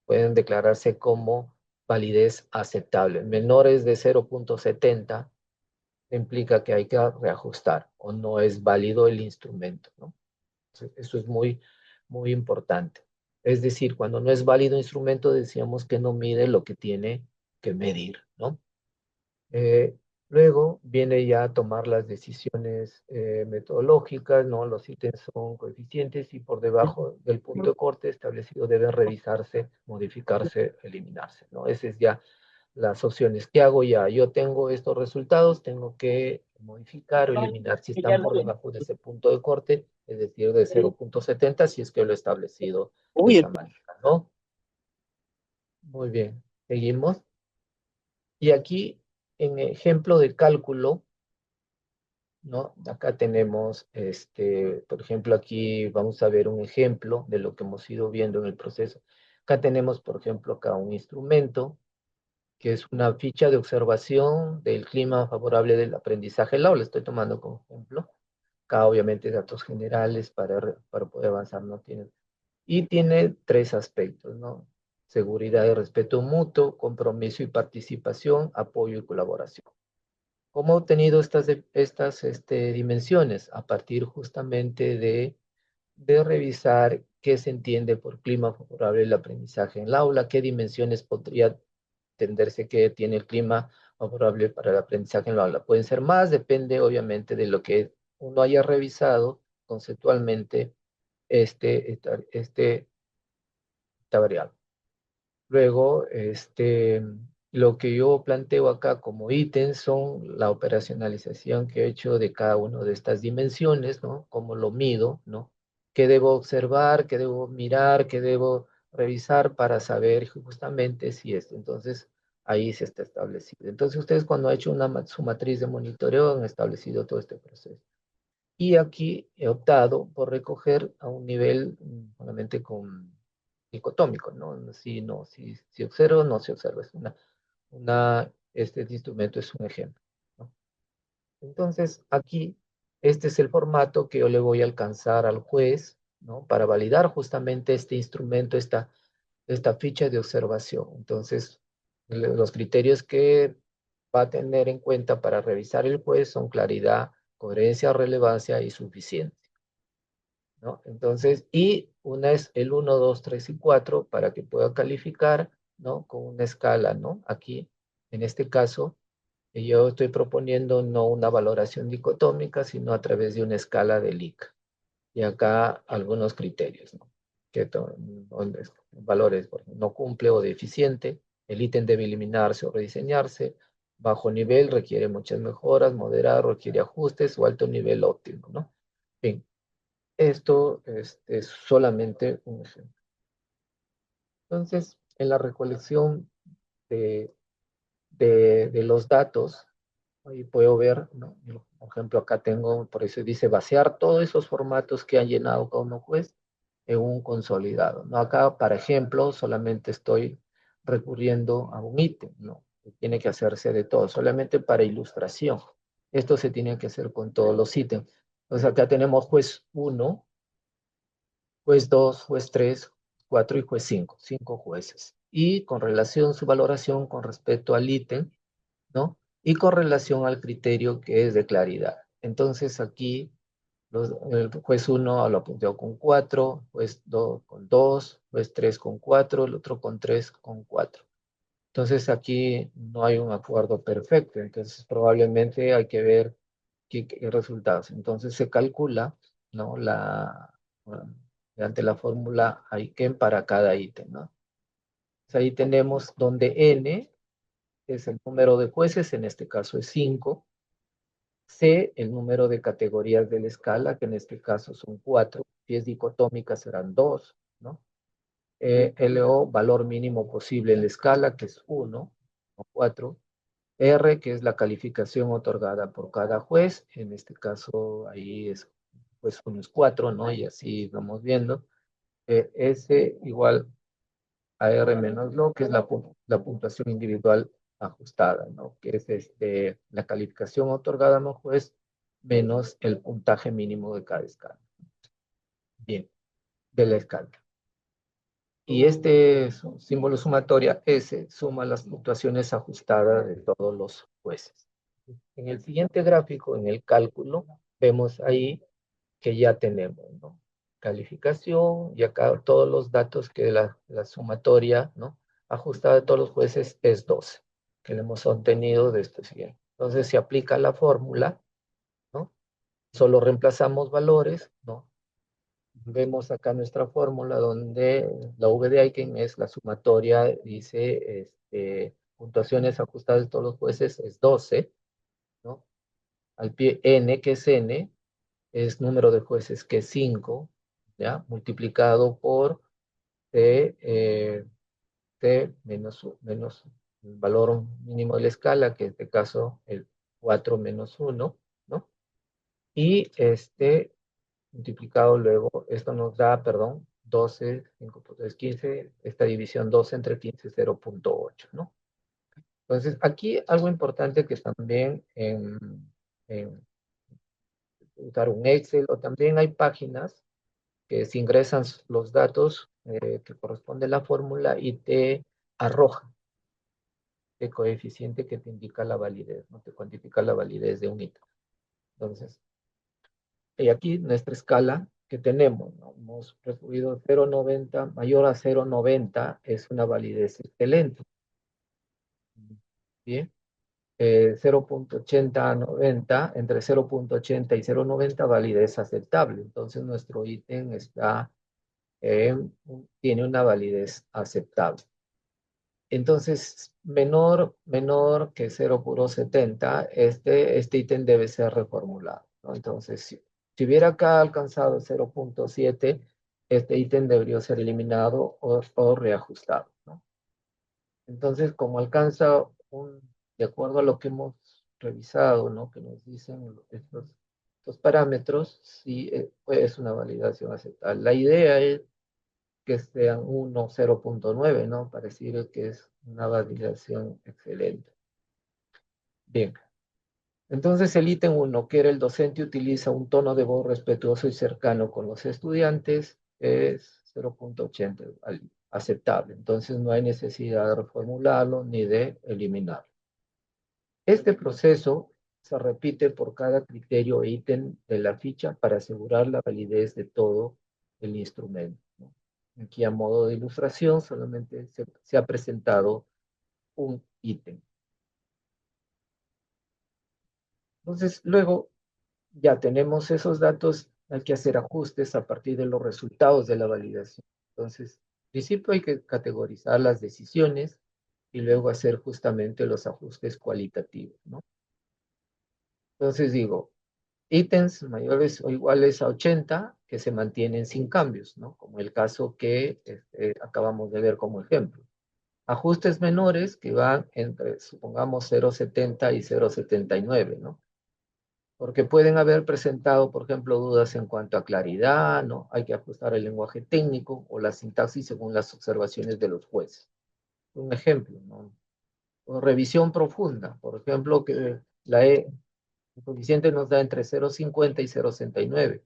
B: Pueden declararse como validez aceptable. Menores de 0.70 implica que hay que reajustar o no es válido el instrumento, ¿no? Eso es muy, muy importante. Es decir, cuando no es válido instrumento, decíamos que no mide lo que tiene que medir, ¿no? Eh, Luego viene ya a tomar las decisiones metodológicas, ¿no? Los ítems son coeficientes y por debajo del punto de corte establecido deben revisarse, modificarse, eliminarse, ¿no? Esas es ya las opciones. ¿Qué hago ya? Yo tengo estos resultados, tengo que modificar o eliminar si están por debajo de ese punto de corte, es decir, de 0.70, si es que lo he establecido de esa manera, ¿no? Muy bien, seguimos. Y aquí, en ejemplo de cálculo, ¿no? Acá tenemos, por ejemplo, aquí vamos a ver un ejemplo de lo que hemos ido viendo en el proceso. Acá tenemos, por ejemplo, acá un instrumento que es una ficha de observación del clima favorable del aprendizaje en la aula. Estoy tomando como ejemplo. Acá obviamente datos generales para poder avanzar no tienen. Y tiene tres aspectos, ¿no? Seguridad y respeto mutuo, compromiso y participación, apoyo y colaboración. ¿Cómo he obtenido estas dimensiones? A partir justamente de revisar qué se entiende por clima favorable el aprendizaje en el aula, qué dimensiones podría entenderse que tiene el clima favorable para el aprendizaje en el aula. Pueden ser más, depende obviamente de lo que uno haya revisado conceptualmente esta variable. Luego, lo que yo planteo acá como ítems son la operacionalización que he hecho de cada una de estas dimensiones, ¿no? Cómo lo mido, ¿no? ¿Qué debo observar, qué debo mirar, qué debo revisar para saber justamente si esto? Entonces, ahí se está establecido. Entonces, ustedes cuando han hecho su matriz de monitoreo han establecido todo este proceso. Y aquí he optado por recoger a un nivel solamente con dicotómico, ¿no? Si, no, si observo, no se observa. Este instrumento es un ejemplo, ¿no? Entonces, aquí, este es el formato que yo le voy a alcanzar al juez, ¿no? Para validar justamente este instrumento, esta ficha de observación. Entonces, los criterios que va a tener en cuenta para revisar el juez son claridad, coherencia, relevancia y suficiencia, ¿no? Entonces, y una es el 1, 2, 3 y 4 para que pueda calificar, ¿no? Con una escala, ¿no? Aquí, en este caso, yo estoy proponiendo no una valoración dicotómica, sino a través de una escala de Likert. Y acá algunos criterios, ¿no? Donde valores, por ejemplo, no cumple o deficiente, el ítem debe eliminarse o rediseñarse, bajo nivel requiere muchas mejoras, moderado requiere ajustes o alto nivel óptimo, ¿no? Bien, esto es solamente un ejemplo. Entonces, en la recolección de, de los datos, ahí puedo ver, ¿no? Por ejemplo, acá tengo, por eso dice vaciar todos esos formatos que han llenado cada uno juez en un consolidado, ¿no? Acá, para ejemplo, solamente estoy recurriendo a un ítem, ¿no? Que tiene que hacerse de todo, solamente para ilustración. Esto se tiene que hacer con todos los ítems. Entonces, acá tenemos juez 1, juez 2, juez 3, 4 y juez 5, 5 jueces. Y con relación a su valoración con respecto al ítem, ¿no? Y con relación al criterio que es de claridad. Entonces aquí el juez 1 lo apuntó con 4, juez 2 con 2, juez 3 con 4, el otro con 3 con 4. Entonces aquí no hay un acuerdo perfecto, entonces probablemente hay que ver qué resultados. Entonces se calcula, ¿no? Mediante la fórmula Aiken para cada ítem, ¿no? Entonces ahí tenemos donde n es el número de jueces, en este caso es 5. C, el número de categorías de la escala, que en este caso son 4. Si es dicotómica serán 2, ¿no? LO, valor mínimo posible en la escala, que es 1 o 4. R, que es la calificación otorgada por cada juez. En este caso, ahí es pues unos 4, ¿no? Y así vamos viendo. S igual a R menos lo, que es la puntuación individual ajustada, ¿no? Que es la calificación otorgada a un juez menos el puntaje mínimo de cada escala. Bien, de la escala. Y este símbolo sumatoria S suma las puntuaciones ajustadas de todos los jueces. En el siguiente gráfico, en el cálculo, vemos ahí que ya tenemos, ¿no? Calificación y acá todos los datos que la sumatoria, ¿no? Ajustada de todos los jueces es 12, que le hemos obtenido de este siguiente. Entonces se aplica la fórmula, ¿no? Solo reemplazamos valores, ¿no? Vemos acá nuestra fórmula donde la V de Aiken es la sumatoria, dice, puntuaciones ajustadas de todos los jueces es 12, ¿no? Al pie N, que es N, es número de jueces, que es 5, ¿ya? Multiplicado por T menos el valor mínimo de la escala, que en este caso el 4 menos 1, ¿no? Y multiplicado luego, esto nos da, perdón, 12, 5 por 3, 15, esta división 12 entre 15 es 0.8, ¿no? Entonces, aquí algo importante que también en usar un Excel o también hay páginas que si ingresan los datos que corresponde a la fórmula y te arroja el coeficiente que te indica la validez, no te cuantifica la validez de un ítem. Entonces, y aquí nuestra escala que tenemos, ¿no? Hemos recurrido 0.90, mayor a 0.90 es una validez excelente. Bien, 0.80 a 90, entre 0.80 y 0.90 validez aceptable. Entonces nuestro ítem está, tiene una validez aceptable. Entonces, menor que 0.70, este ítem debe ser reformulado, ¿no? Entonces, si hubiera acá alcanzado 0.7, este ítem debería ser eliminado o reajustado, ¿no? Entonces, como alcanza de acuerdo a lo que hemos revisado, ¿no? Que nos dicen estos parámetros, sí, pues es una validación aceptable. La idea es que sean 1, 0.9, ¿no? Pareciera que es una validación excelente. Bien. Entonces el ítem 1, que era el docente utiliza un tono de voz respetuoso y cercano con los estudiantes, es 0.80, aceptable. Entonces no hay necesidad de reformularlo ni de eliminarlo. Este proceso se repite por cada criterio e ítem de la ficha para asegurar la validez de todo el instrumento, ¿no? Aquí a modo de ilustración solamente se ha presentado un ítem. Entonces, luego ya tenemos esos datos, hay que hacer ajustes a partir de los resultados de la validación. Entonces, en principio hay que categorizar las decisiones y luego hacer justamente los ajustes cualitativos, ¿no? Entonces digo, ítems mayores o iguales a 80 que se mantienen sin cambios, ¿no? Como el caso que acabamos de ver como ejemplo. Ajustes menores que van entre, supongamos, 0.70 y 0.79, ¿no? Porque pueden haber presentado, por ejemplo, dudas en cuanto a claridad, ¿no? Hay que ajustar el lenguaje técnico o la sintaxis según las observaciones de los jueces. Un ejemplo, ¿no? O revisión profunda, por ejemplo, que el coeficiente nos da entre 0.50 y 0.69.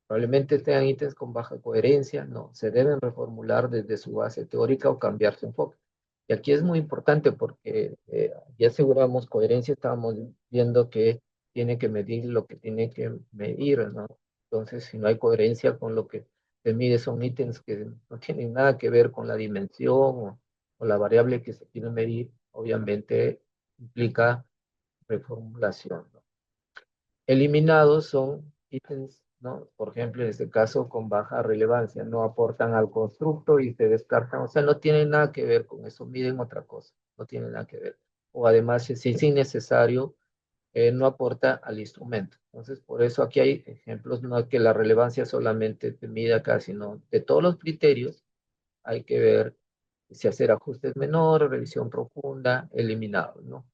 B: Probablemente tengan ítems con baja coherencia, no, se deben reformular desde su base teórica o cambiar su enfoque. Y aquí es muy importante porque ya aseguramos coherencia, estábamos viendo que tiene que medir lo que tiene que medir, ¿no? Entonces, si no hay coherencia con lo que se mide, son ítems que no tienen nada que ver con la dimensión o la variable que se quiere medir, obviamente implica reformulación, ¿no? Eliminados son ítems, ¿no? Por ejemplo, en este caso, con baja relevancia, no aportan al constructo y se descartan, o sea, no tienen nada que ver con eso, miden otra cosa, no tienen nada que ver. O además, si es innecesario, no aporta al instrumento. Entonces, por eso aquí hay ejemplos, no es que la relevancia solamente te mide acá, sino de todos los criterios hay que ver si hacer ajustes menores, revisión profunda, eliminados, ¿no?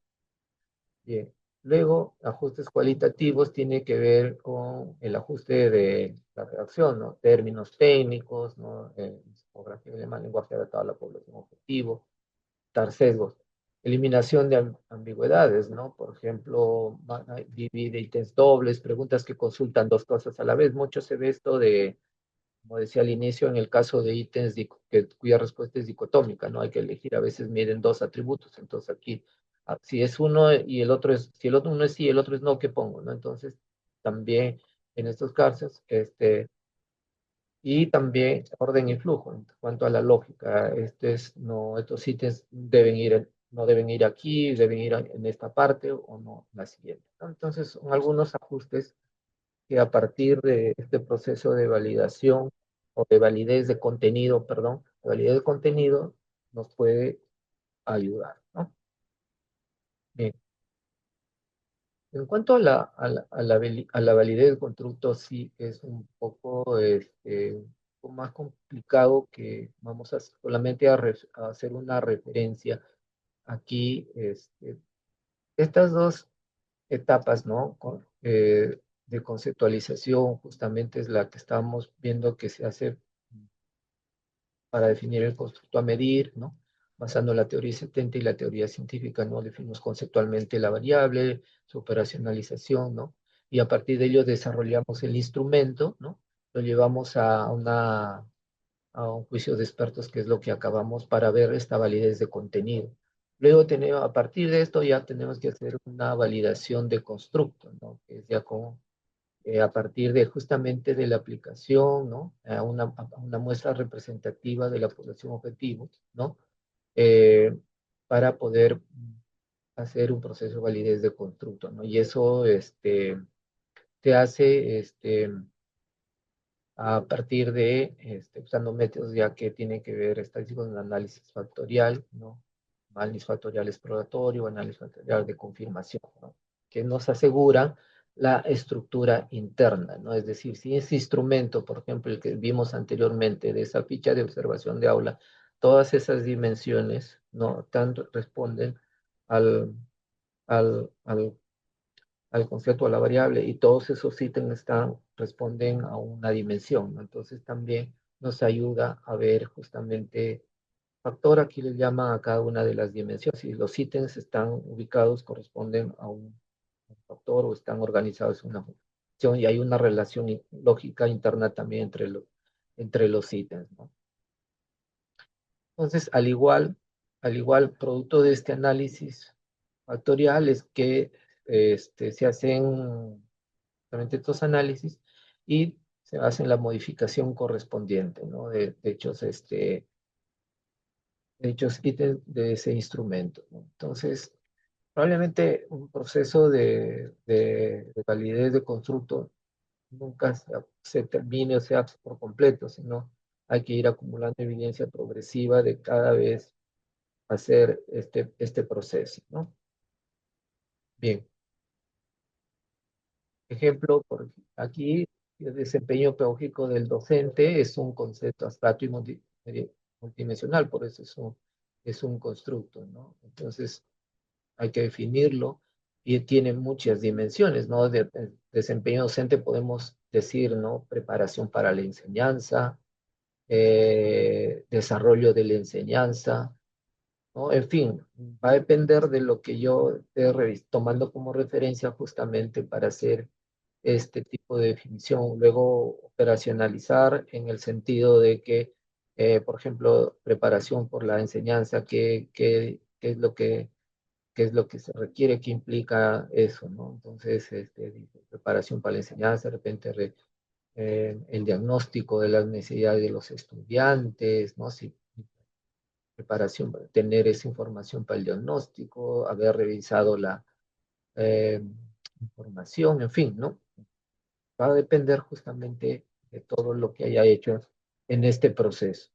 B: Bien. Luego, ajustes cualitativos tiene que ver con el ajuste de la redacción, ¿no? Términos técnicos, ¿no? Tipografía alemán, lenguaje adaptado a la población objetivo, dar sesgos. Eliminación de ambigüedades, ¿no? Por ejemplo, divide ítems dobles, preguntas que consultan dos cosas a la vez. Mucho se ve esto de, como decía al inicio, en el caso de ítems cuya respuesta es dicotómica, ¿no? Hay que elegir, a veces miden dos atributos, entonces aquí, si es uno y el otro es, si el otro uno es sí y el otro es no, ¿qué pongo, no? Entonces, también en estos casos, y también orden y flujo, en cuanto a la lógica, no, estos ítems no deben ir aquí, deben ir en esta parte o no en la siguiente, ¿no? Entonces, son algunos ajustes que a partir de este proceso de validación o de validez de contenido, perdón, de validez de contenido, nos puede ayudar, ¿no? Bien. En cuanto a la validez del constructo, sí es un poco, un poco más complicado que vamos a solamente a hacer una referencia aquí. Estas dos etapas, ¿no? De conceptualización, justamente es la que estamos viendo que se hace para definir el constructo a medir, ¿no? Basando en la teoría 70 y la teoría científica, ¿no? Definimos conceptualmente la variable, su operacionalización, ¿no? Y a partir de ello desarrollamos el instrumento, ¿no? Lo llevamos a un juicio de expertos, que es lo que acabamos para ver esta validez de contenido. Luego tenemos, a partir de esto ya tenemos que hacer una validación de constructo, ¿no? Que es ya como a partir de justamente de la aplicación, ¿no? A una muestra representativa de la población objetivo, ¿no? Eh, para poder hacer un proceso de validez de constructo, ¿no? Y eso se hace a partir de, usando métodos ya que tienen que ver estadísticos en análisis factorial, ¿no? Análisis factorial exploratorio, análisis factorial de confirmación, ¿no? Que nos aseguran la estructura interna, ¿no? Es decir, si ese instrumento, por ejemplo, el que vimos anteriormente de esa ficha de observación de aula, todas esas dimensiones, ¿no? Tanto responden al, al al concepto, a la variable, y todos esos ítems responden a una dimensión, ¿no? Entonces también nos ayuda a ver justamente factor, aquí le llama a cada una de las dimensiones, si los ítems están ubicados, corresponden a un factor o están organizados en una función, y hay una relación lógica interna también entre los ítems, ¿no? Entonces, al igual, producto de este análisis factorial es que se hacen realmente estos análisis y se hace la modificación correspondiente, ¿no? De hechos ítems de ese instrumento, ¿no? Entonces, probablemente un proceso de validez de constructo nunca se termine o sea por completo, sino hay que ir acumulando evidencia progresiva de cada vez hacer este proceso, ¿no? Bien. Ejemplo, aquí el desempeño pedagógico del docente es un concepto abstracto y multidimensional, por eso es un constructo, ¿no? Entonces hay que definirlo y tiene muchas dimensiones, ¿no? Desempeño docente podemos decir, ¿no? Preparación para la enseñanza, desarrollo de la enseñanza, ¿no? En fin, va a depender de lo que yo esté tomando como referencia justamente para hacer este tipo de definición. Luego, operacionalizar en el sentido de que, por ejemplo, preparación por la enseñanza, qué es lo qué es lo que se requiere, qué implica eso, ¿no? Entonces, preparación para la enseñanza, de repente el diagnóstico de las necesidades de los estudiantes, ¿no? Si preparación, para tener esa información para el diagnóstico, haber revisado la eh, información, en fin, ¿no? Va a depender justamente de todo lo que haya hecho en este proceso.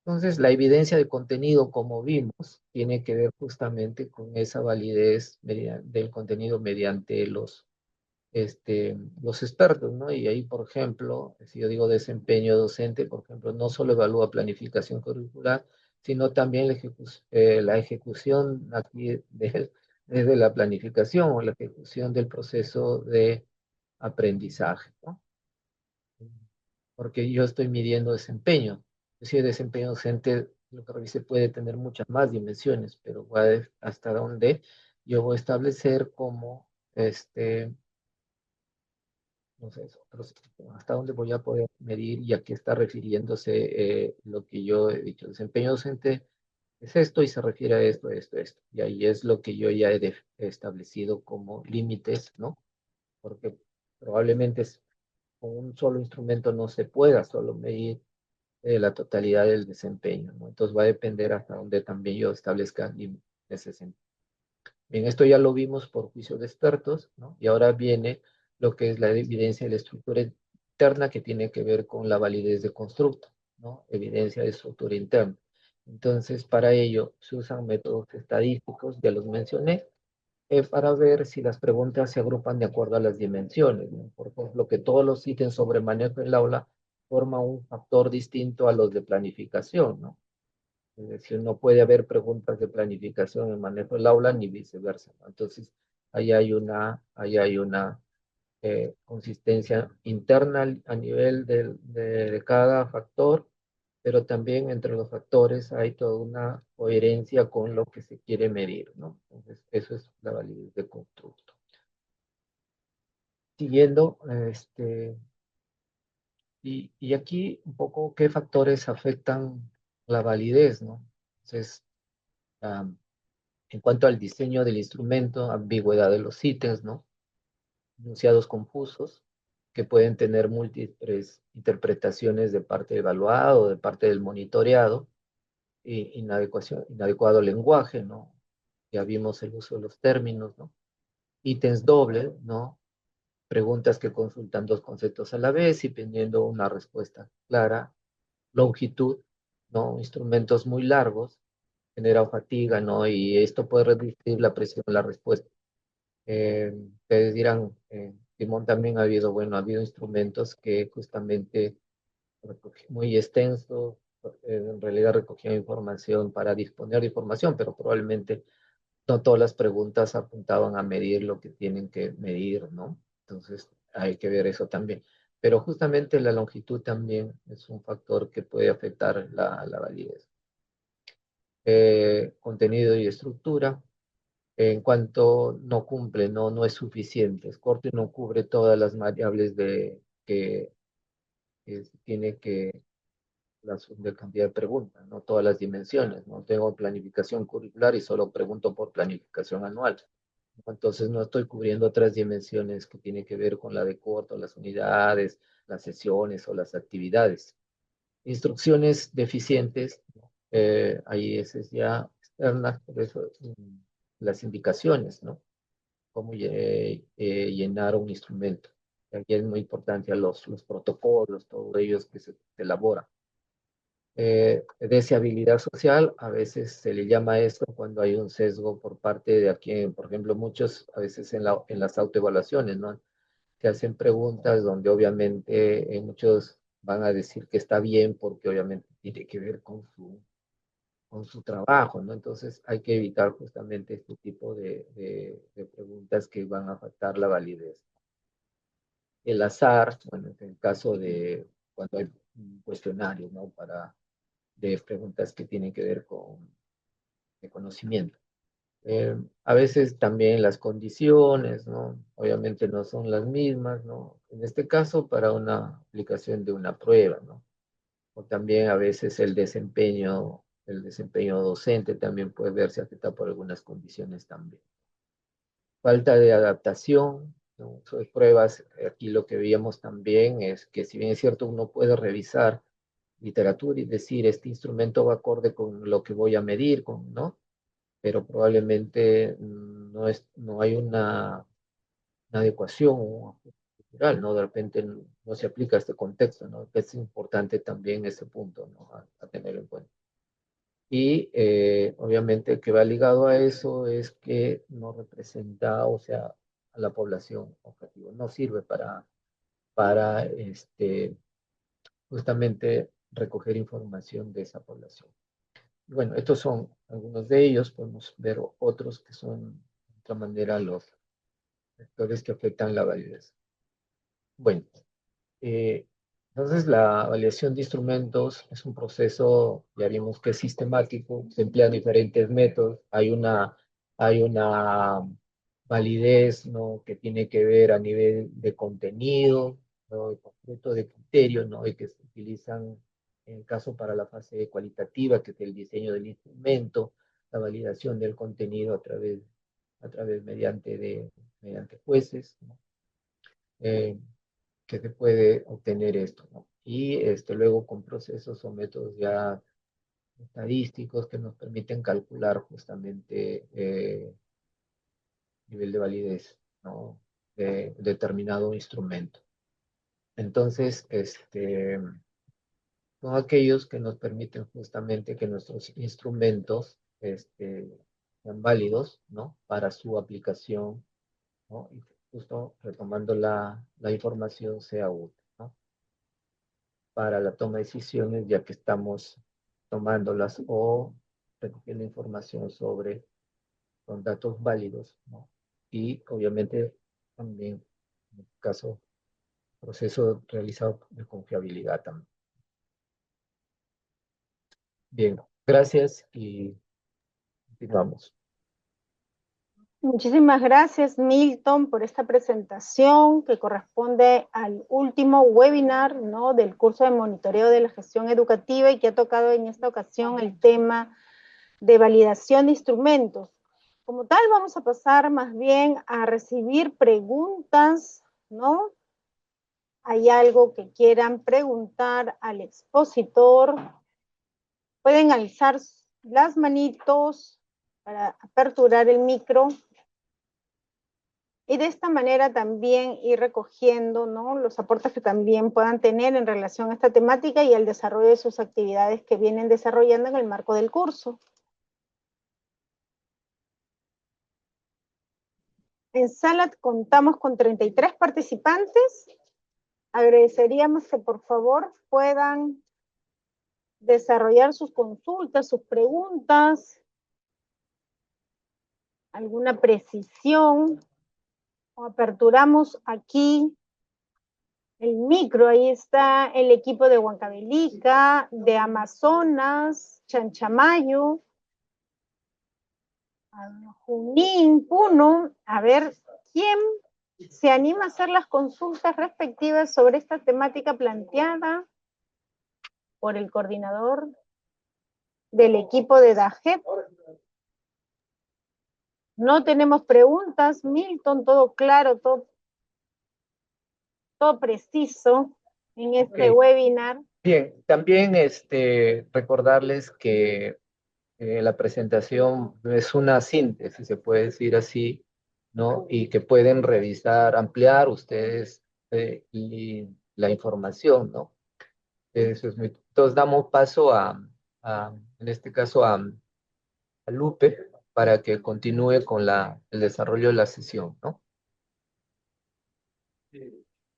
B: Entonces, la evidencia de contenido, como vimos, tiene que ver justamente con esa validez del contenido mediante los expertos, ¿no? Y ahí, por ejemplo, si yo digo desempeño docente, por ejemplo, no solo evalúa planificación curricular, sino también la ejecución aquí desde la planificación o la ejecución del proceso de aprendizaje, ¿no? Porque yo estoy midiendo desempeño. Si el desempeño docente, lo que revise puede tener muchas más dimensiones, pero hasta donde yo voy a establecer como, no sé, hasta dónde voy a poder medir y a qué está refiriéndose lo que yo he dicho. Desempeño docente es esto y se refiere a esto, esto, esto. Y ahí es lo que yo ya he establecido como límites, ¿no? Porque probablemente con un solo instrumento no se pueda solo medir la totalidad del desempeño, ¿no? Entonces va a depender hasta dónde también yo establezca límites en ese sentido. Bien, esto ya lo vimos por juicio de expertos, ¿no? Y ahora viene lo que es la evidencia de la estructura interna que tiene que ver con la validez de constructo, ¿no? Evidencia de estructura interna. Entonces, para ello se usan métodos estadísticos, ya los mencioné, para ver si las preguntas se agrupan de acuerdo a las dimensiones, ¿no? Por ejemplo, que todos los ítems sobre manejo en el aula forman un factor distinto a los de planificación, ¿no? Es decir, no puede haber preguntas de planificación en manejo del aula ni viceversa, ¿no? Entonces, ahí hay una consistencia interna a nivel de cada factor, pero también entre los factores hay toda una coherencia con lo que se quiere medir, ¿no? Entonces, eso es la validez de constructo. Siguiendo, y aquí un poco qué factores afectan la validez, ¿no? Entonces, um, en cuanto al diseño del instrumento, ambigüedad de los ítems, ¿no? Enunciados confusos, que pueden tener múltiples interpretaciones de parte del evaluado, de parte del monitoreado, y inadecuado lenguaje, ¿no? Ya vimos el uso de los términos, ¿no? Ítems dobles, ¿no? Preguntas que consultan dos conceptos a la vez y pidiendo una respuesta clara. Longitud, ¿no? Instrumentos muy largos, genera fatiga, ¿no? Y esto puede reducir la presión en la respuesta. Ustedes dirán, Simón, también ha habido, bueno, ha habido instrumentos que justamente muy extensos, en realidad recogían información para disponer de información, pero probablemente no todas las preguntas apuntaban a medir lo que tienen que medir, ¿no? Entonces hay que ver eso también. Pero justamente la longitud también es un factor que puede afectar la validez. Contenido y estructura en cuanto no cumple, no es suficiente. Es corto y no cubre todas las variables que tiene que de cantidad de preguntas, no todas las dimensiones. No tengo planificación curricular y solo pregunto por planificación anual. Entonces no estoy cubriendo otras dimensiones que tienen que ver con la de corto, las unidades, las sesiones o las actividades. Instrucciones deficientes, ahí es ya externas, por eso las indicaciones, ¿no? Cómo llenar un instrumento. Aquí es muy importante los protocolos, todos ellos que se elaboran. Deseabilidad social, a veces se le llama esto cuando hay un sesgo por parte de aquí, por ejemplo, muchos, a veces en las autoevaluaciones, ¿no? Se hacen preguntas donde obviamente muchos van a decir que está bien porque obviamente tiene que ver con su trabajo, ¿no? Entonces hay que evitar justamente este tipo de preguntas que van a afectar la validez. El azar, bueno, en el caso de cuando hay un cuestionario, ¿no? De preguntas que tienen que ver con el conocimiento. A veces también las condiciones, ¿no? Obviamente no son las mismas, ¿no? En este caso, para una aplicación de una prueba, ¿no? O también a veces el desempeño docente también puede verse afectado por algunas condiciones también. Falta de adaptación, ¿no? Sobre pruebas, aquí lo que veíamos también es que si bien es cierto, uno puede revisar literatura y decir, este instrumento va acorde con lo que voy a medir, ¿no? Pero probablemente no hay una adecuación cultural, ¿no? De repente no se aplica a este contexto, ¿no? Es importante también ese punto, ¿no? A tener en cuenta. Y obviamente que va ligado a eso es que no representa, o sea, a la población objetivo, no sirve para justamente recoger información de esa población. Bueno, estos son algunos de ellos, podemos ver otros que son otra manera los factores que afectan la validez. Bueno, eh, entonces la validación de instrumentos es un proceso, ya vimos que es sistemático, se emplean diferentes métodos, hay una validez, ¿no? Que tiene que ver a nivel de contenido, ¿no? De conjunto de criterios, ¿no? Y que se utilizan en el caso para la fase cualitativa, que es el diseño del instrumento, la validación del contenido a través mediante jueces, ¿no? Eh, que se puede obtener esto, ¿no? Y luego con procesos o métodos ya estadísticos que nos permiten calcular justamente nivel de validez, ¿no? De determinado instrumento. Entonces, son aquellos que nos permiten justamente que nuestros instrumentos sean válidos, ¿no? Para su aplicación, ¿no? Y justo retomando la información sea útil, ¿no? Para la toma de decisiones, ya que estamos tomándolas o recogiendo información sobre con datos válidos, ¿no? Y obviamente también, en este caso, proceso realizado de confiabilidad también. Bien, gracias y continuamos.
A: Muchísimas gracias, Milton, por esta presentación que corresponde al último webinar, ¿no? Del curso de monitoreo de la gestión educativa y que ha tocado en esta ocasión el tema de validación de instrumentos. Como tal, vamos a pasar más bien a recibir preguntas, ¿no? ¿Hay algo que quieran preguntar al expositor? Pueden alzar las manitos para aperturar el micro. Y de esta manera también ir recogiendo, ¿no? Los aportes que también puedan tener en relación a esta temática y al desarrollo de sus actividades que vienen desarrollando en el marco del curso. En sala contamos con 33 participantes. Agradeceríamos que por favor puedan desarrollar sus consultas, sus preguntas, alguna precisión. O aperturamos aquí el micro, ahí está el equipo de Huancavelica, de Amazonas, Chanchamayo, Junín, Puno. A ver, ¿quién se anima a hacer las consultas respectivas sobre esta temática planteada por el coordinador del equipo de DAGEP? No tenemos preguntas, Milton, todo claro, todo preciso en este webinar.
B: Bien, también recordarles que la presentación es una síntesis, se puede decir así, ¿no? Y que pueden revisar, ampliar ustedes y la información, ¿no? Eso es muy... Entonces damos paso en este caso, a Lupe para que continúe con el desarrollo de la sesión, ¿no?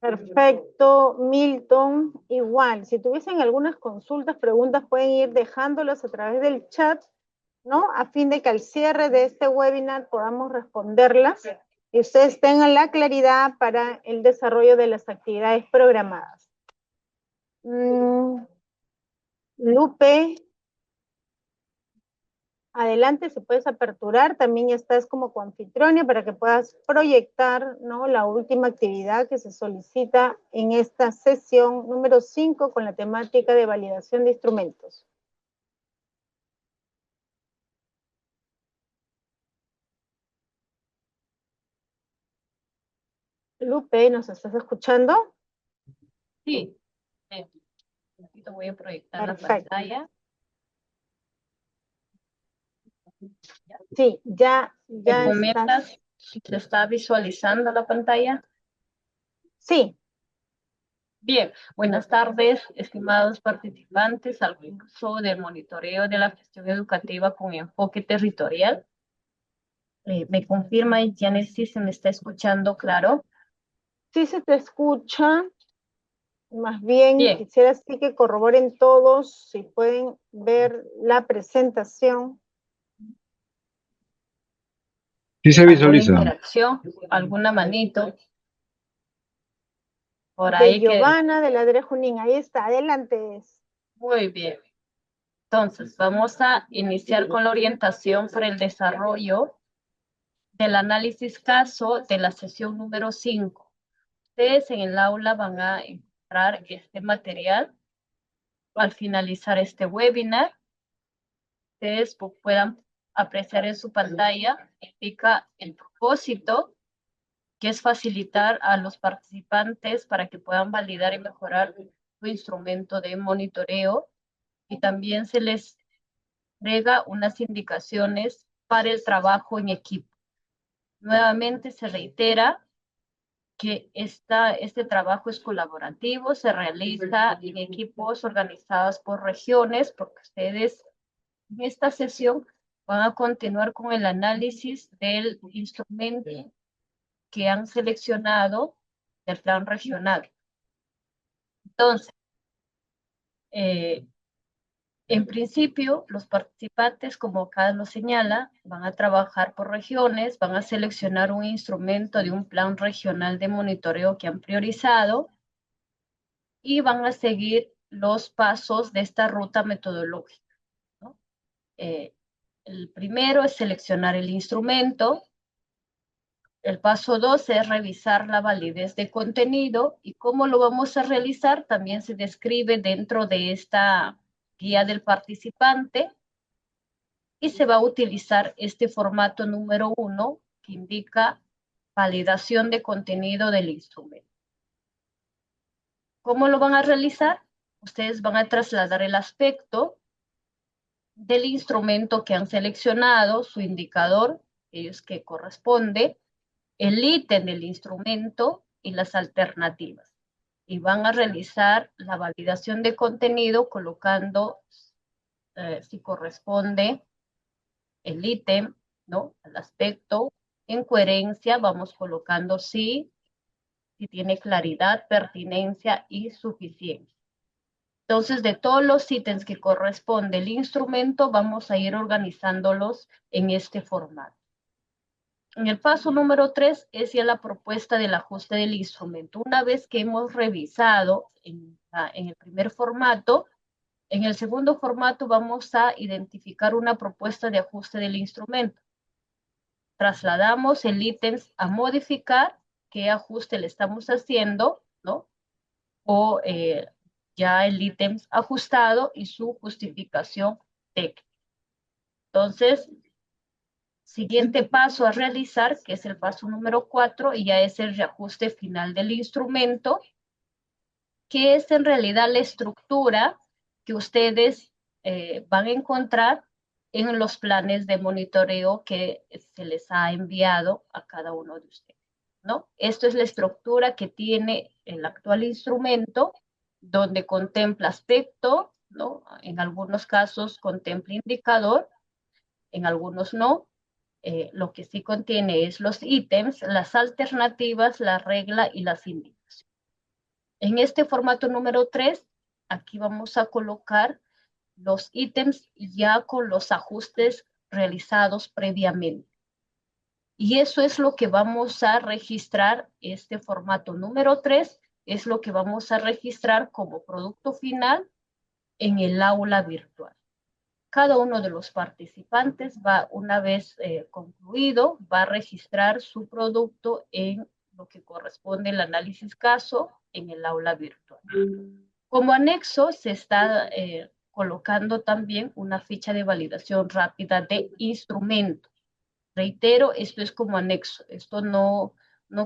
A: Perfecto, Milton. Igual, si tuviesen algunas consultas, preguntas, pueden ir dejándolas a través del chat, ¿no? A fin de que al cierre de este webinar podamos responderlas y ustedes tengan la claridad para el desarrollo de las actividades programadas. Lupe, adelante, si puedes aperturar, también estás como coanfitriona para que puedas proyectar, ¿no? La última actividad que se solicita en esta sesión número 5 con la temática de validación de instrumentos. Lupe, ¿nos estás escuchando?
C: Sí, voy a proyectar la pantalla.
A: Sí, ya
C: ¿Me comentas si se está visualizando la pantalla?
A: Sí.
C: Bien, buenas tardes, estimados participantes al curso de monitoreo de la gestión educativa con enfoque territorial. ¿Me confirma, Janet, si se me está escuchando claro?
A: Sí se te escucha. Más bien,
C: Bien.
A: quisiera sí que corroboren todos, si pueden ver la presentación.
D: Sí se
C: ¿Alguna
D: visualiza.
C: interacción? ¿Alguna manito? Por
A: De
C: ahí que...
A: Giovanna de la Dre Junín, ahí está, adelante.
C: Muy bien. Entonces, vamos a iniciar con la orientación para el desarrollo del análisis caso de la sesión número 5. Ustedes en el aula van a encontrar este material al finalizar este webinar. Ustedes puedan apreciar en su pantalla, indica el propósito, que es facilitar a los participantes para que puedan validar y mejorar su instrumento de monitoreo, y también se les entrega unas indicaciones para el trabajo en equipo. Nuevamente se reitera que este trabajo es colaborativo, se realiza en equipos organizados por regiones, porque ustedes en esta sesión van a continuar con el análisis del instrumento que han seleccionado del plan regional. Entonces, en principio, los participantes, como acá lo señala, van a trabajar por regiones, van a seleccionar un instrumento de un plan regional de monitoreo que han priorizado y van a seguir los pasos de esta ruta metodológica, ¿no? El primero es seleccionar el instrumento. El paso 2 es revisar la validez de contenido, y cómo lo vamos a realizar también se describe dentro de esta guía del participante, y se va a utilizar este formato número 1 que indica validación de contenido del instrumento. ¿Cómo lo van a realizar? Ustedes van a trasladar el aspecto del instrumento que han seleccionado, su indicador, que es que corresponde, el ítem del instrumento y las alternativas. Y van a realizar la validación de contenido colocando si corresponde el ítem, ¿no? El aspecto. En coherencia vamos colocando si tiene claridad, pertinencia y suficiencia. Entonces, de todos los ítems que corresponde el instrumento, vamos a ir organizándolos en este formato. En el paso número 3 es ya la propuesta del ajuste del instrumento. Una vez que hemos revisado en el primer formato, en el segundo formato vamos a identificar una propuesta de ajuste del instrumento. Trasladamos el ítem a modificar, qué ajuste le estamos haciendo, ¿no? O ya el ítem ajustado y su justificación técnica. Entonces, siguiente paso a realizar, que es el paso número 4, y ya es el reajuste final del instrumento, que es en realidad la estructura que ustedes van a encontrar en los planes de monitoreo que se les ha enviado a cada uno de ustedes, ¿no? Esto es la estructura que tiene el actual instrumento, donde contempla aspecto, ¿no? En algunos casos contempla indicador, en algunos no. Lo que sí contiene es los ítems, las alternativas, la regla y las indicaciones. En este formato número 3, aquí vamos a colocar los ítems ya con los ajustes realizados previamente. Y eso es lo que vamos a registrar, este formato número 3, es lo que vamos a registrar como producto final en el aula virtual. Cada uno de los participantes va, una vez concluido, va a registrar su producto en lo que corresponde al análisis caso en el aula virtual. Como anexo se está colocando también una ficha de validación rápida de instrumento. Reitero, esto es como anexo, esto no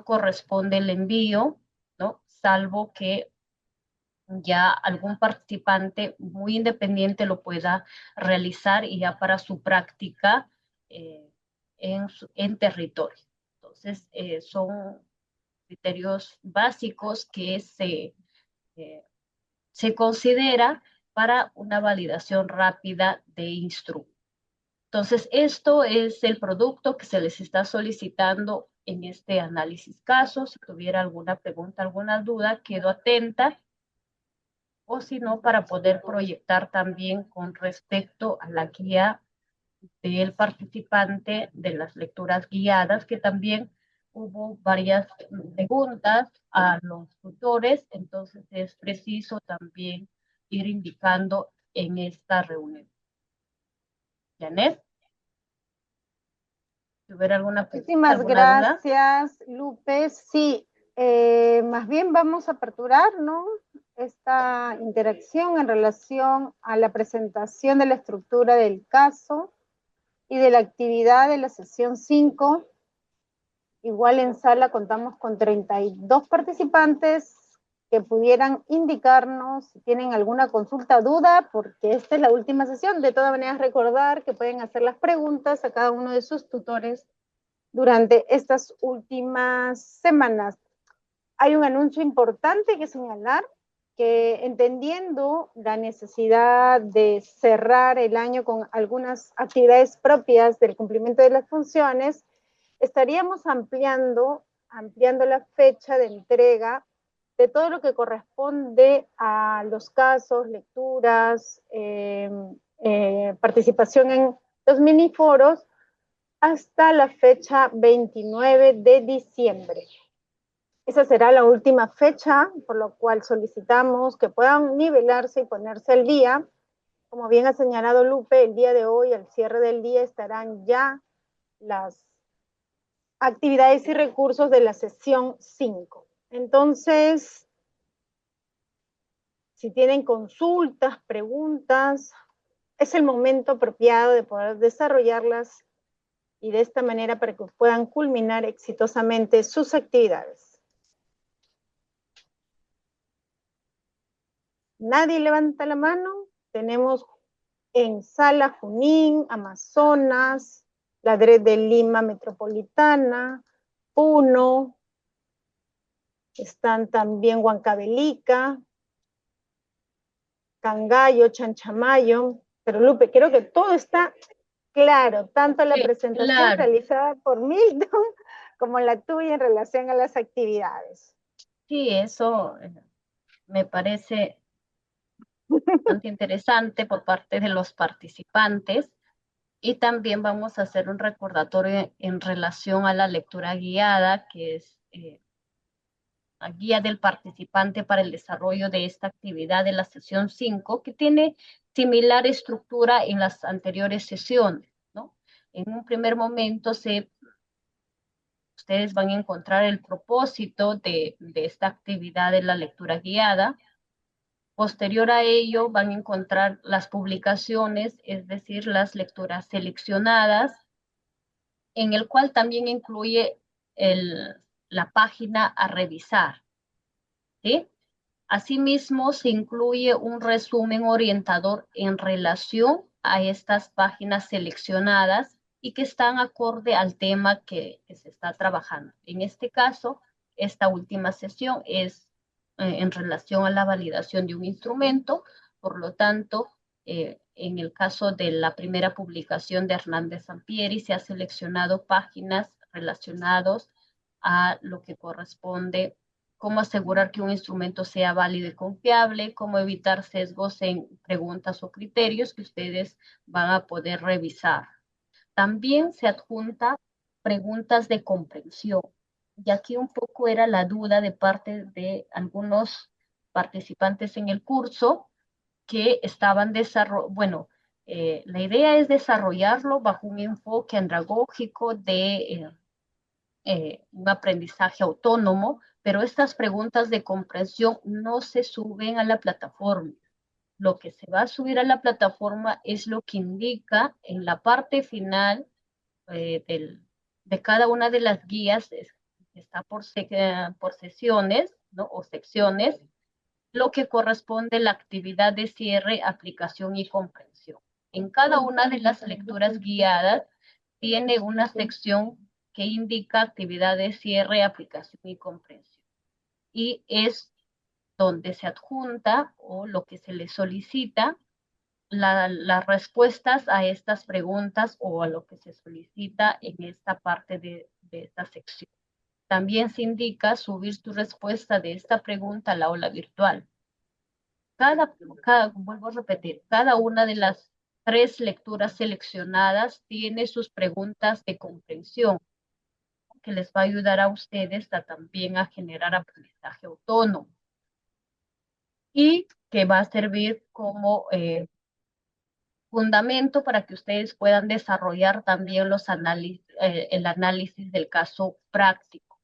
C: corresponde al envío, ¿no? Salvo que ya algún participante muy independiente lo pueda realizar y ya para su práctica en territorio. Entonces, son criterios básicos que se considera para una validación rápida de instrumento. Entonces, esto es el producto que se les está solicitando en este análisis caso. Si tuviera alguna pregunta, alguna duda, quedo atenta. O si no, para poder proyectar también con respecto a la guía del participante de las lecturas guiadas, que también hubo varias preguntas a los tutores, entonces es preciso también ir indicando en esta reunión. Janet, si hubiera alguna
A: Muchísimas
C: duda.
A: gracias, Lupe. Sí, más bien vamos a aperturar, ¿no?, esta interacción en relación a la presentación de la estructura del caso y de la actividad de la sesión 5. Igual en sala contamos con 32 participantes que pudieran indicarnos si tienen alguna consulta o duda, porque esta es la última sesión. De todas maneras, recordar que pueden hacer las preguntas a cada uno de sus tutores durante estas últimas semanas. Hay un anuncio importante que señalar, que entendiendo la necesidad de cerrar el año con algunas actividades propias del cumplimiento de las funciones, estaríamos ampliando la fecha de entrega de todo lo que corresponde a los casos, lecturas, participación en los miniforos, hasta la fecha 29 de diciembre. Esa será la última fecha, por lo cual solicitamos que puedan nivelarse y ponerse al día. Como bien ha señalado Lupe, el día de hoy, al cierre del día, estarán ya las actividades y recursos de la sesión 5. Entonces, si tienen consultas, preguntas, es el momento apropiado de poder desarrollarlas y de esta manera para que puedan culminar exitosamente sus actividades. Nadie levanta la mano. Tenemos en Sala Junín, Amazonas, la DRED de Lima Metropolitana, Puno, están también Huancavelica, Cangallo, Chanchamayo. Pero Lupe, creo que todo está claro, tanto la presentación realizada por Milton como la tuya en relación a las actividades.
C: Sí, eso me parece bastante interesante por parte de los participantes. Y también vamos a hacer un recordatorio en relación a la lectura guiada, que es la guía del participante para el desarrollo de esta actividad de la sesión 5, que tiene similar estructura en las anteriores sesiones, ¿no? En un primer momento ustedes van a encontrar el propósito de esta actividad de la lectura guiada. Posterior a ello van a encontrar las publicaciones, es decir, las lecturas seleccionadas, en el cual también incluye la página a revisar, ¿sí? Asimismo, se incluye un resumen orientador en relación a estas páginas seleccionadas y que están acorde al tema que se está trabajando. En este caso, esta última sesión es en relación a la validación de un instrumento, por lo tanto, en el caso de la primera publicación de Hernández Sampieri, se ha seleccionado páginas relacionadas a lo que corresponde, cómo asegurar que un instrumento sea válido y confiable, cómo evitar sesgos en preguntas o criterios que ustedes van a poder revisar. También se adjunta preguntas de comprensión. Y aquí un poco era la duda de parte de algunos participantes en el curso que estaban la idea es desarrollarlo bajo un enfoque andragógico de un aprendizaje autónomo, pero estas preguntas de comprensión no se suben a la plataforma. Lo que se va a subir a la plataforma es lo que indica en la parte final de cada una de las guías, está por sesiones, ¿no?, o secciones, lo que corresponde a la actividad de cierre, aplicación y comprensión. En cada una de las lecturas guiadas tiene una sección que indica actividad de cierre, aplicación y comprensión. Y es donde se adjunta o lo que se le solicita las respuestas a estas preguntas o a lo que se solicita en esta parte de esta sección. También se indica subir tu respuesta de esta pregunta a la aula virtual. Vuelvo a repetir, cada una de las 3 lecturas seleccionadas tiene sus preguntas de comprensión, que les va a ayudar a ustedes también a generar aprendizaje autónomo y que va a servir como fundamento para que ustedes puedan desarrollar también el análisis del caso práctico.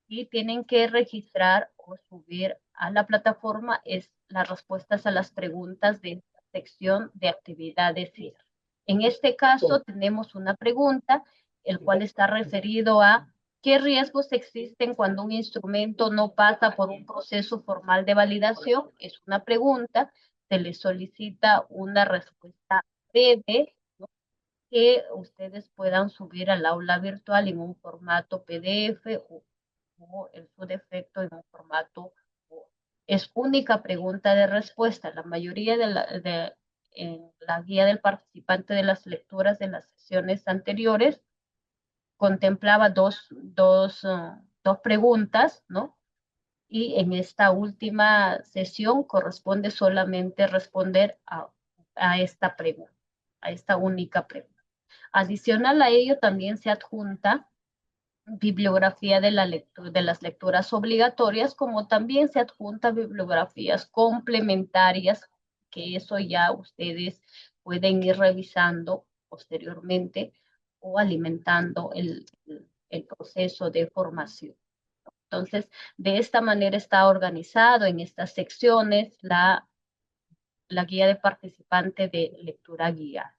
C: Y tienen que registrar o subir a la plataforma las respuestas a las preguntas de esta sección de actividades cierre. En este caso tenemos una pregunta, el cual está referido a qué riesgos existen cuando un instrumento no pasa por un proceso formal de validación. Es una pregunta, se le solicita una respuesta breve, ¿no?, que ustedes puedan subir al aula virtual en un formato PDF o en su defecto en un formato Word. Es única pregunta de respuesta. La mayoría en la guía del participante de las lecturas de las sesiones anteriores contemplaba dos preguntas, ¿no? Y en esta última sesión corresponde solamente responder a esta pregunta, a esta única pregunta. Adicional a ello, también se adjunta bibliografía de las lecturas obligatorias, como también se adjunta bibliografías complementarias, que eso ya ustedes pueden ir revisando posteriormente o alimentando el proceso de formación. Entonces, de esta manera está organizado en estas secciones la guía de participante de lectura guía.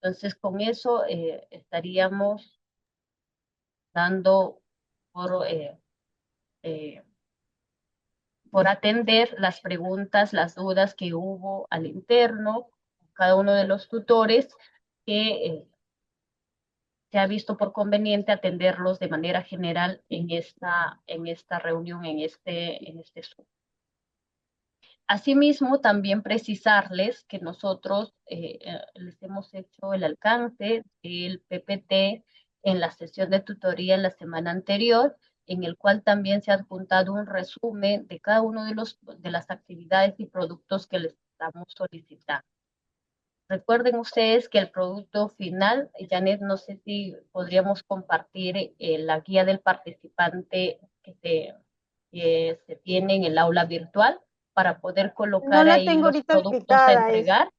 C: Entonces, con eso estaríamos dando eh, por atender las preguntas, las dudas que hubo al interno, cada uno de los tutores, que se ha visto por conveniente atenderlos de manera general en esta reunión, en este Zoom. Asimismo, también precisarles que nosotros les hemos hecho el alcance del PPT en la sesión de tutoría la semana anterior, en el cual también se ha adjuntado un resumen de cada uno de las actividades y productos que les estamos solicitando. Recuerden ustedes que el producto final, Janet, no sé si podríamos compartir la guía del participante que se tiene en el aula virtual para poder
A: No
C: colocar
A: la
C: ahí
A: tengo
C: los
A: ahorita
C: productos a
A: habilitada.
C: entregar,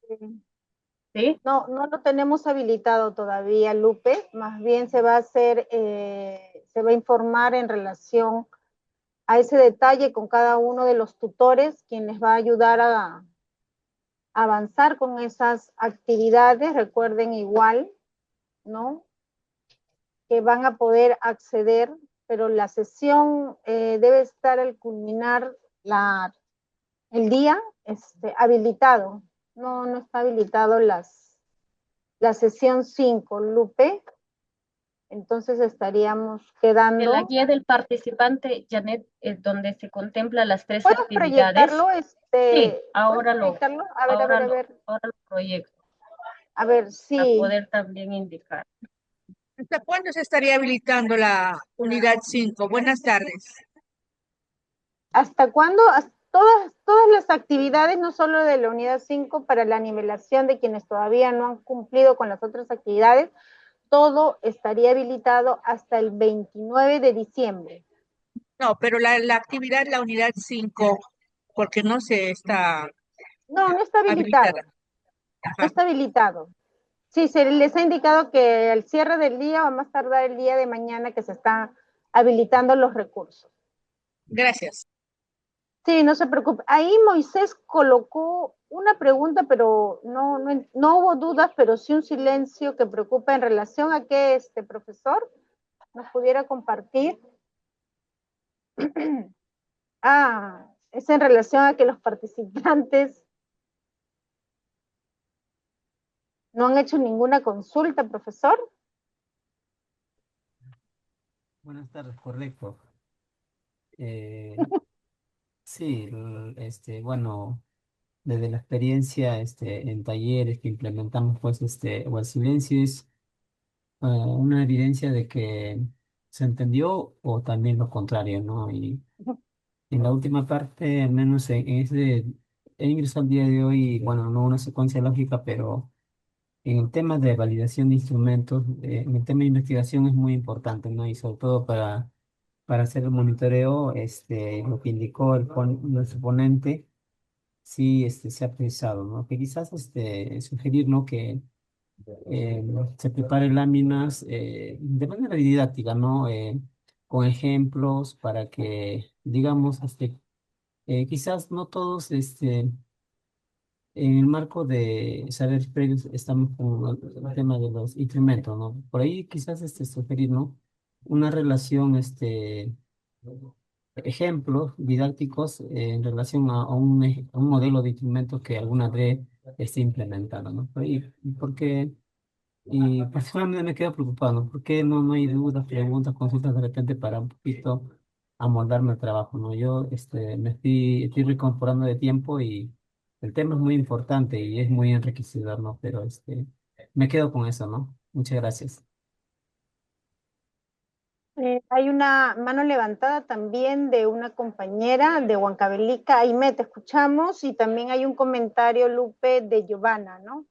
C: ¿sí?
A: No, no lo tenemos habilitado todavía, Lupe. Más bien se va a hacer, se va a informar en relación a ese detalle con cada uno de los tutores, quien les va a ayudar a avanzar con esas actividades. Recuerden igual, ¿no?, que van a poder acceder, pero la sesión debe estar al culminar el día habilitado. No, no está habilitado la sesión 5, Lupe. Entonces estaríamos
C: En la
A: quedando.
C: guía del participante, Janet, es donde se contemplan las 3
A: ¿Puedes
C: actividades.
A: proyectarlo?
C: Sí,
A: ¿Puedes proyectarlo? A ver, a ver, a ver.
C: ahora lo proyecto
A: A ver,
C: para
A: sí.
C: poder también indicar.
D: ¿Hasta cuándo se estaría habilitando la unidad 5? Buenas tardes.
A: ¿Hasta cuándo? Todas las actividades, no solo de la unidad 5, para la nivelación de quienes todavía no han cumplido con las otras actividades, todo estaría habilitado hasta el 29 de diciembre.
D: No, pero la actividad, la unidad 5, porque no se está
A: No, no está habilitado.
D: habilitada.
A: No
D: Ajá.
A: está habilitado. Sí, se les ha indicado que al cierre del día o a más tardar el día de mañana que se están habilitando los recursos.
D: Gracias.
A: Sí, no se preocupe. Ahí Moisés colocó una pregunta, pero no hubo dudas, pero sí un silencio que preocupa en relación a que este profesor nos pudiera compartir. Es en relación a que los participantes no han hecho ninguna consulta, profesor.
E: Buenas tardes, correcto. Sí, bueno, desde la experiencia en talleres que implementamos, pues, o el silencio es una evidencia de que se entendió o también lo contrario, ¿no? Y en la última parte, al menos en ese he ingresado al día de hoy, bueno, no una secuencia lógica, pero en el tema de validación de instrumentos, en el tema de investigación es muy importante, ¿no? Y sobre todo para hacer el monitoreo, lo que indicó nuestro ponente, sí, se ha precisado, ¿no? Que quizás, sugerir, ¿no? Que eh, se prepare láminas de manera didáctica, ¿no? Con ejemplos para que, digamos, quizás no todos, en el marco de saberes previos estamos con el tema de los instrumentos, ¿no? Por ahí quizás sugerir, ¿no? Una relación, ejemplos didácticos en relación a un modelo de instrumentos que alguna red esté implementando, ¿no? Por ahí, porque, y personalmente me quedo preocupado, ¿no? ¿Por qué no hay dudas, preguntas, consultas de repente para un poquito amoldarme al trabajo, ¿no? Yo estoy reconfortando de tiempo y el tema es muy importante y es muy enriquecedor, ¿no? Pero me quedo con eso, ¿no? Muchas gracias.
A: Hay una mano levantada también de una compañera de Huancavelica. Aime, te escuchamos. Y también hay un comentario, Lupe, de Giovanna, ¿no?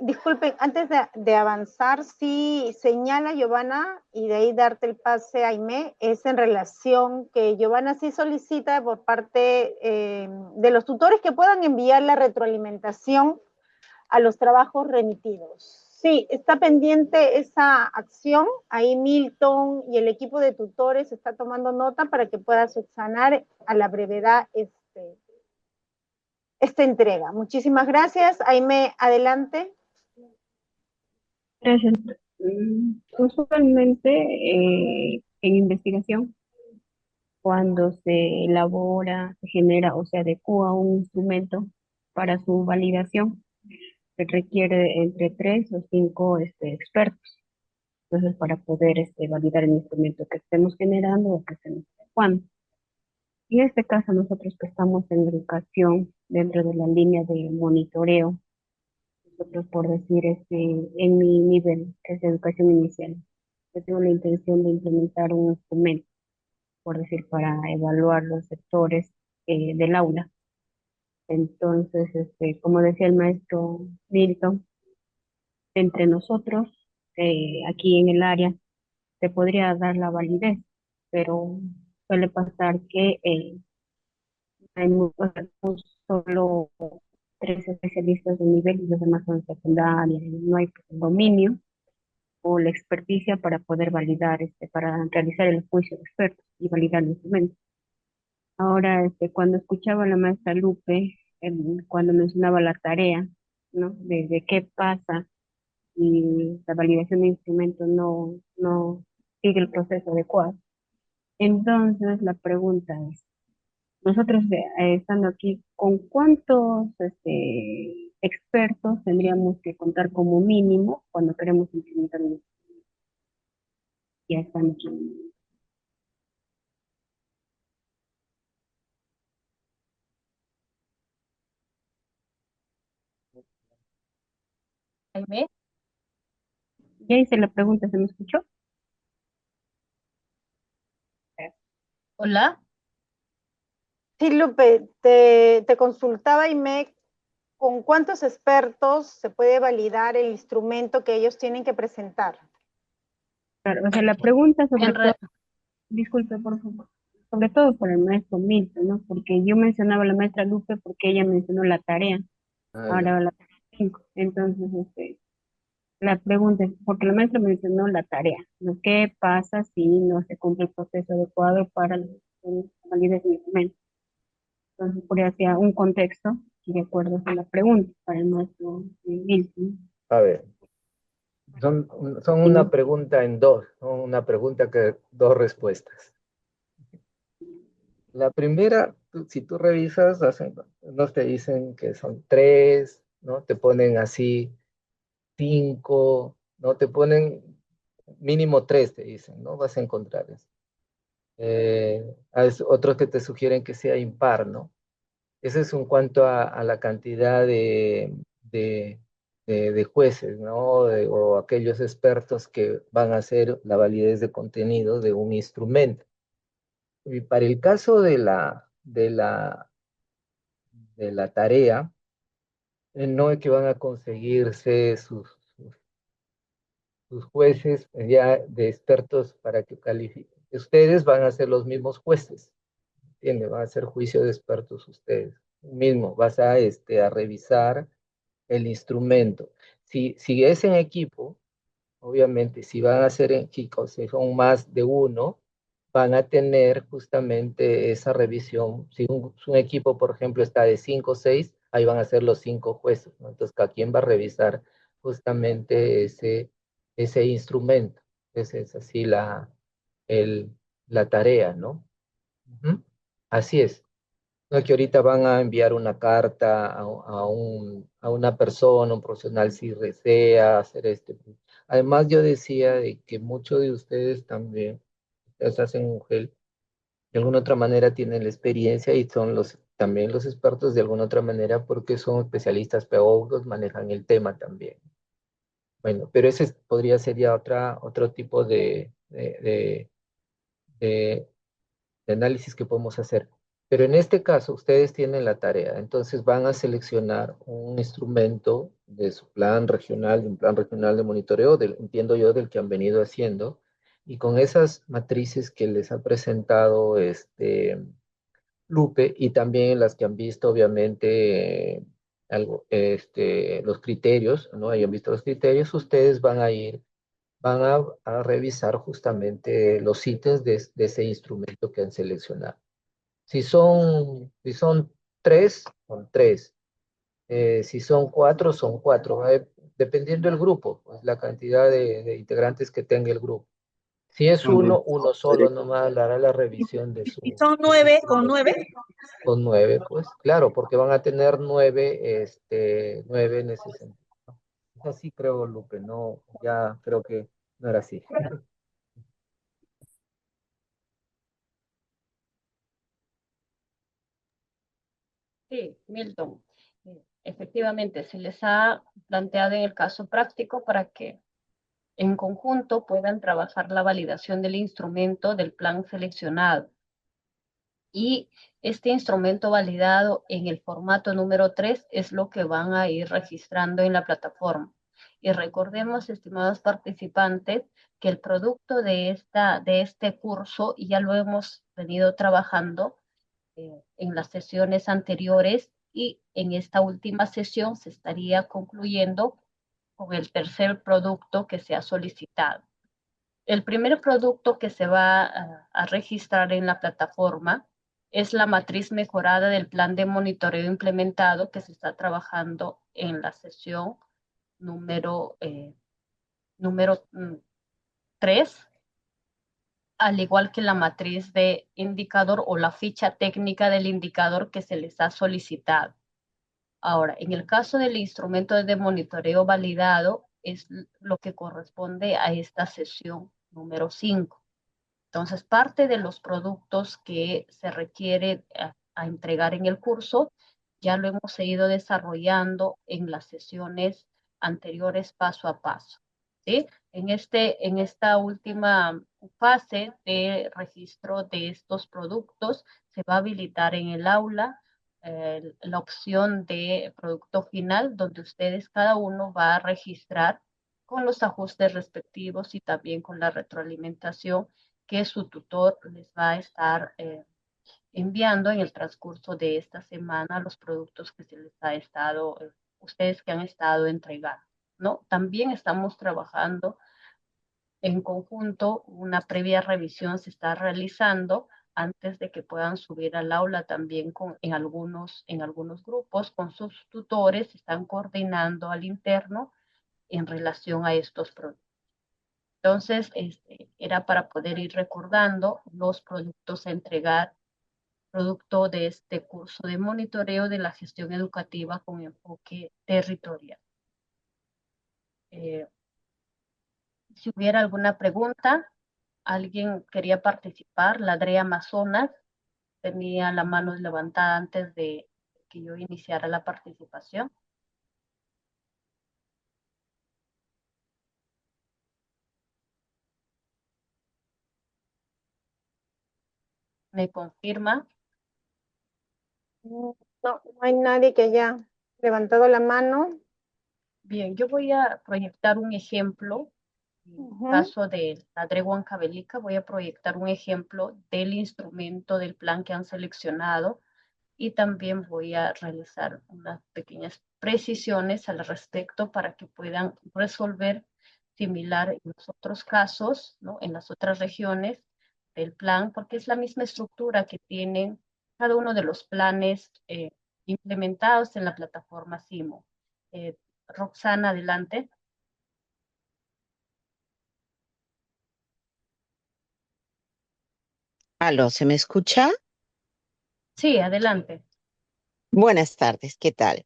A: Disculpen, antes de avanzar, sí señala Giovanna, y de ahí darte el pase a Aime, es en relación que Giovanna sí solicita por parte de los tutores que puedan enviar la retroalimentación a los trabajos remitidos. Sí, está pendiente esa acción. Ahí Milton y el equipo de tutores está tomando nota para que pueda subsanar a la brevedad esta entrega. Muchísimas gracias. Aime, adelante.
F: Gracias. Usualmente en investigación, cuando se elabora, se genera o se adecua un instrumento para su validación, se requiere entre 3 o 5 expertos. Entonces, para poder validar el instrumento que estemos generando o que estemos adecuando. En este caso, nosotros que estamos en educación dentro de la línea de monitoreo, nosotros por decir, en mi nivel, que es educación inicial, yo tengo la intención de implementar un instrumento, por decir, para evaluar los sectores del aula. Entonces, como decía el maestro Milton, entre nosotros, aquí en el área, se podría dar la validez, pero suele pasar que hay solo 3 especialistas de nivel y los demás son secundarias, y no hay pues, el dominio o la experticia para poder validar, para realizar el juicio de expertos y validar el instrumento. Ahora, cuando escuchaba a la maestra Lupe, cuando mencionaba la tarea, ¿no? De qué pasa y la validación de instrumentos no sigue el proceso adecuado. Entonces, la pregunta es, nosotros estando aquí, ¿con cuántos expertos tendríamos que contar como mínimo cuando queremos implementar un instrumento? Ya están aquí.
C: Jaime,
F: Ya hice la pregunta, ¿se me escuchó?
C: hola.
A: Sí, Lupe, te consultaba, Aime, ¿con cuántos expertos se puede validar el instrumento que ellos tienen que presentar?
F: Claro, o sea, la pregunta sobre
C: En
F: todo,
C: re-
F: disculpe por favor, sobre todo por el maestro Milton, ¿no? Porque yo mencionaba a la maestra Lupe porque ella mencionó la tarea,
B: Ah, ya.
F: ahora la tarea 5. Entonces, la pregunta es, porque la maestra mencionó la tarea, ¿no? ¿Qué pasa si no se cumple el proceso adecuado para la validez del instrumento? Entonces, por ahí hacía un contexto, y de acuerdo con la pregunta para el maestro Milton.
B: A ver, son
F: Y
B: una
F: no,
B: pregunta en dos, son una pregunta que dos respuestas. La primera, si tú revisas, nos te dicen que son tres, ¿no? Te ponen así cinco, ¿no? Te ponen mínimo tres, te dicen, ¿no? Vas a encontrar eso. Hay otros que te sugieren que sea impar, ¿no? Eso es en cuanto a la cantidad de jueces, ¿no? O aquellos expertos que van a hacer la validez de contenido de un instrumento. Y para el caso de la de la tarea, no es que van a conseguirse sus jueces ya de expertos para que califiquen. Ustedes van a ser los mismos jueces, ¿entiendes? Van a hacer juicio de expertos ustedes. Mismo, vas a revisar el instrumento. Si es en equipo, obviamente, si van a ser en chicos, si son más de uno, van a tener justamente esa revisión. Si un equipo, por ejemplo, está de 5 o 6, ahí van a ser los 5 jueces, ¿no? Entonces, cada quien va a revisar justamente ese instrumento. Esa es así el, la tarea, ¿no? Ujú. Así es. No, que ahorita van a enviar una carta a una persona, un profesional, si desea hacer este. Además, yo decía de que muchos de ustedes también, ustedes hacen un gel, de alguna otra manera tienen la experiencia y son también los expertos de alguna otra manera porque son especialistas pedagogos, manejan el tema también. Bueno, pero ese podría ser ya otro tipo de de análisis que podemos hacer. Pero en este caso, ustedes tienen la tarea, entonces van a seleccionar un instrumento de su plan regional, de un plan regional de monitoreo, entiendo yo, del que han venido haciendo, y con esas matrices que les ha presentado Lupe, y también las que han visto, obviamente, los criterios, ¿no? Hayan visto los criterios, ustedes van a revisar justamente los ítems de ese instrumento que han seleccionado. Si son tres, son tres. Si son cuatro, son cuatro. Dependiendo del grupo, pues la cantidad de integrantes que tenga el grupo. Si es uno solo nomás hará la revisión
D: Y son
B: de su
D: 9 con
B: instrumento.
D: 9.
B: Con nueve, pues claro, porque van a tener nueve en ese sentido. Es así creo, Lupe, no, ya creo que no era así.
C: Sí, Milton. Efectivamente, se les ha planteado en el caso práctico para que en conjunto puedan trabajar la validación del instrumento del plan seleccionado. Y este instrumento validado en el formato número 3 es lo que van a ir registrando en la plataforma. Y recordemos, estimados participantes, que el producto de este curso ya lo hemos venido trabajando en las sesiones anteriores y en esta última sesión se estaría concluyendo con el tercer producto que se ha solicitado. El primer producto que se va a registrar en la plataforma es la matriz mejorada del plan de monitoreo implementado que se está trabajando en la sesión número, número 3, al igual que la matriz de indicador o la ficha técnica del indicador que se les ha solicitado. Ahora, en el caso del instrumento de monitoreo validado, es lo que corresponde a esta sesión número 5. Entonces, parte de los productos que se requiere a entregar en el curso ya lo hemos ido desarrollando en las sesiones anteriores paso a paso. ¿Sí? En esta última fase de registro de estos productos, se va a habilitar en el aula la opción de producto final, donde ustedes cada uno va a registrar con los ajustes respectivos y también con la retroalimentación que su tutor les va a estar enviando en el transcurso de esta semana los productos que se les ha estado, ustedes que han estado entregando, ¿no? También estamos trabajando en conjunto, una previa revisión se está realizando antes de que puedan subir al aula también en algunos grupos con sus tutores, están coordinando al interno en relación a estos productos. Entonces, era para poder ir recordando los productos a entregar, producto de este curso de monitoreo de la gestión educativa con enfoque territorial. Eh, si hubiera alguna pregunta, alguien quería participar, la Adrea Amazonas tenía la mano levantada antes de que yo iniciara la participación. ¿Me confirma?
A: No, no hay nadie que haya levantado la mano.
C: Bien, yo voy a proyectar un ejemplo. En el
A: Ujú.
C: caso de la DRE Huancavelica, voy a proyectar un ejemplo del instrumento del plan que han seleccionado y también voy a realizar unas pequeñas precisiones al respecto para que puedan resolver similar en los otros casos, ¿no? En las otras regiones del plan, porque es la misma estructura que tienen cada uno de los planes implementados en la plataforma SIMO. Roxana, adelante.
G: Aló, ¿se me escucha?
C: Sí, adelante.
G: Buenas tardes, ¿qué tal?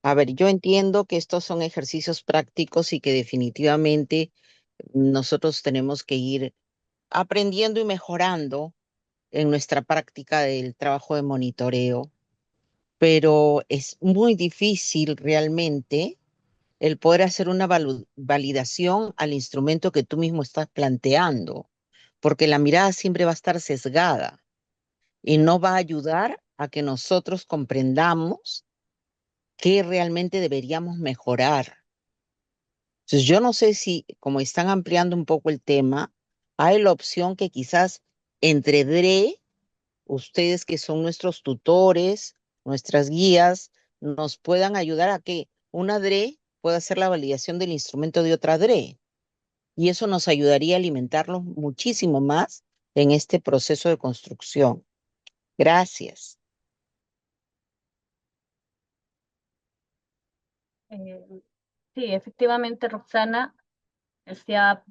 G: A ver, yo entiendo que estos son ejercicios prácticos y que definitivamente nosotros tenemos que ir aprendiendo y mejorando en nuestra práctica del trabajo de monitoreo, pero es muy difícil realmente el poder hacer una validación al instrumento que tú mismo estás planteando, porque la mirada siempre va a estar sesgada y no va a ayudar a que nosotros comprendamos qué realmente deberíamos mejorar. Entonces, yo no sé si, como están ampliando un poco el tema, hay la opción que quizás entre DRE, ustedes que son nuestros tutores, nuestras guías, nos puedan ayudar a que una DRE pueda hacer la validación del instrumento de otra DRE. Y eso nos ayudaría a alimentarlos muchísimo más en este proceso de construcción. Gracias.
C: Eh, sí, efectivamente, Roxana, se ha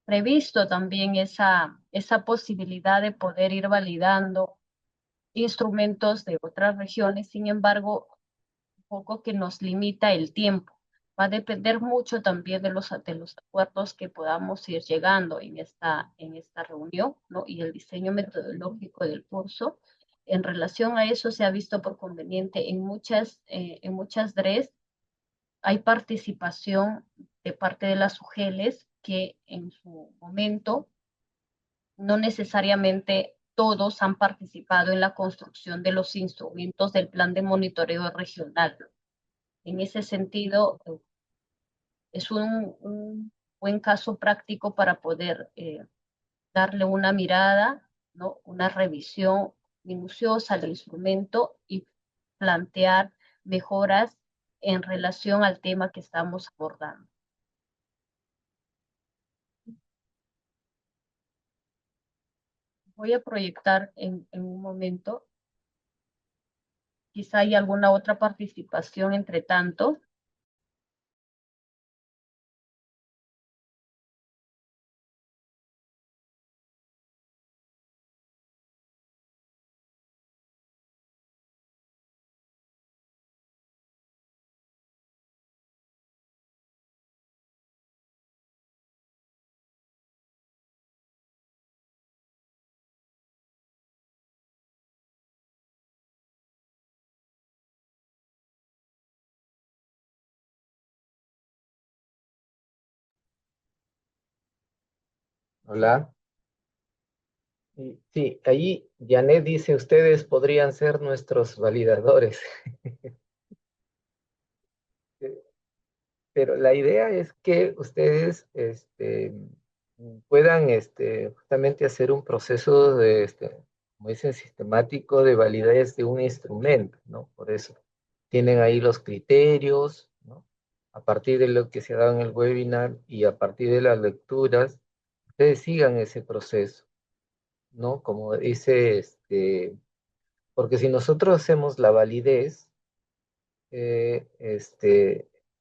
C: previsto también esa posibilidad de poder ir validando instrumentos de otras regiones. Sin embargo, un poco que nos limita el tiempo. Va a depender mucho también de los acuerdos que podamos ir llegando en esta reunión, ¿no? Y el diseño metodológico del curso. En relación a eso, se ha visto por conveniente en muchas DREs hay participación de parte de las UGELES que en su momento no necesariamente todos han participado en la construcción de los instrumentos del plan de monitoreo regional. En ese sentido, es un buen caso práctico para poder darle una mirada, ¿no? Una revisión minuciosa al instrumento y plantear mejoras en relación al tema que estamos abordando. Voy a proyectar en un momento. Quizá hay alguna otra participación entre tanto.
B: Hola. Sí, ahí Janet dice, ustedes podrían ser nuestros validadores. Pero la idea es que ustedes puedan justamente hacer un proceso de, como dicen, sistemático de validez de un instrumento, ¿no? Por eso tienen ahí los criterios, ¿no? A partir de lo que se ha dado en el webinar y a partir de las lecturas, ustedes sigan ese proceso, ¿no? Como dice, porque si nosotros hacemos la validez,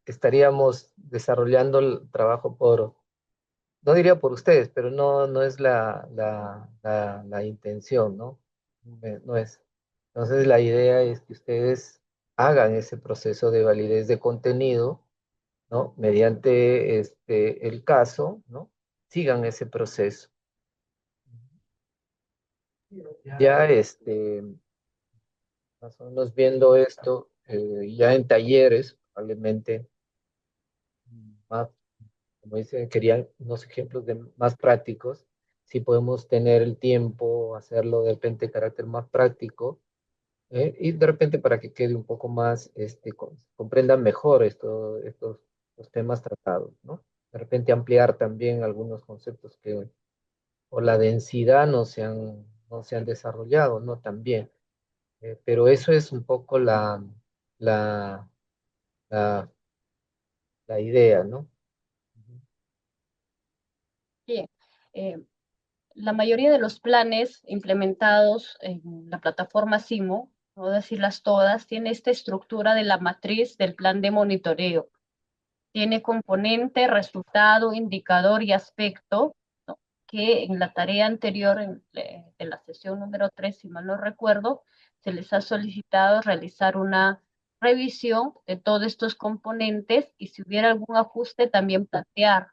B: estaríamos desarrollando el trabajo por, no diría por ustedes, pero no es la intención, ¿no? No es. Entonces la idea es que ustedes hagan ese proceso de validez de contenido, ¿no? Mediante el caso, ¿no? Sigan ese proceso. Ya, más o menos viendo esto, ya en talleres, probablemente más, como dicen, querían unos ejemplos más prácticos. Si podemos tener el tiempo, hacerlo de repente de carácter más práctico, Y de repente para que quede un poco más, comprendan mejor los temas tratados, ¿no? De repente ampliar también algunos conceptos que por la densidad no se han desarrollado, ¿no? También. Pero eso es un poco la, la, la idea, ¿no? Ujú.
C: Bien. Eh, la mayoría de los planes implementados en la plataforma SIMO, no decirlas todas, tiene esta estructura de la matriz del plan de monitoreo. Tiene componente, resultado, indicador y aspecto, ¿no? Que en la tarea anterior, de la sesión número 3, si mal no recuerdo, se les ha solicitado realizar una revisión de todos estos componentes y si hubiera algún ajuste también plantear.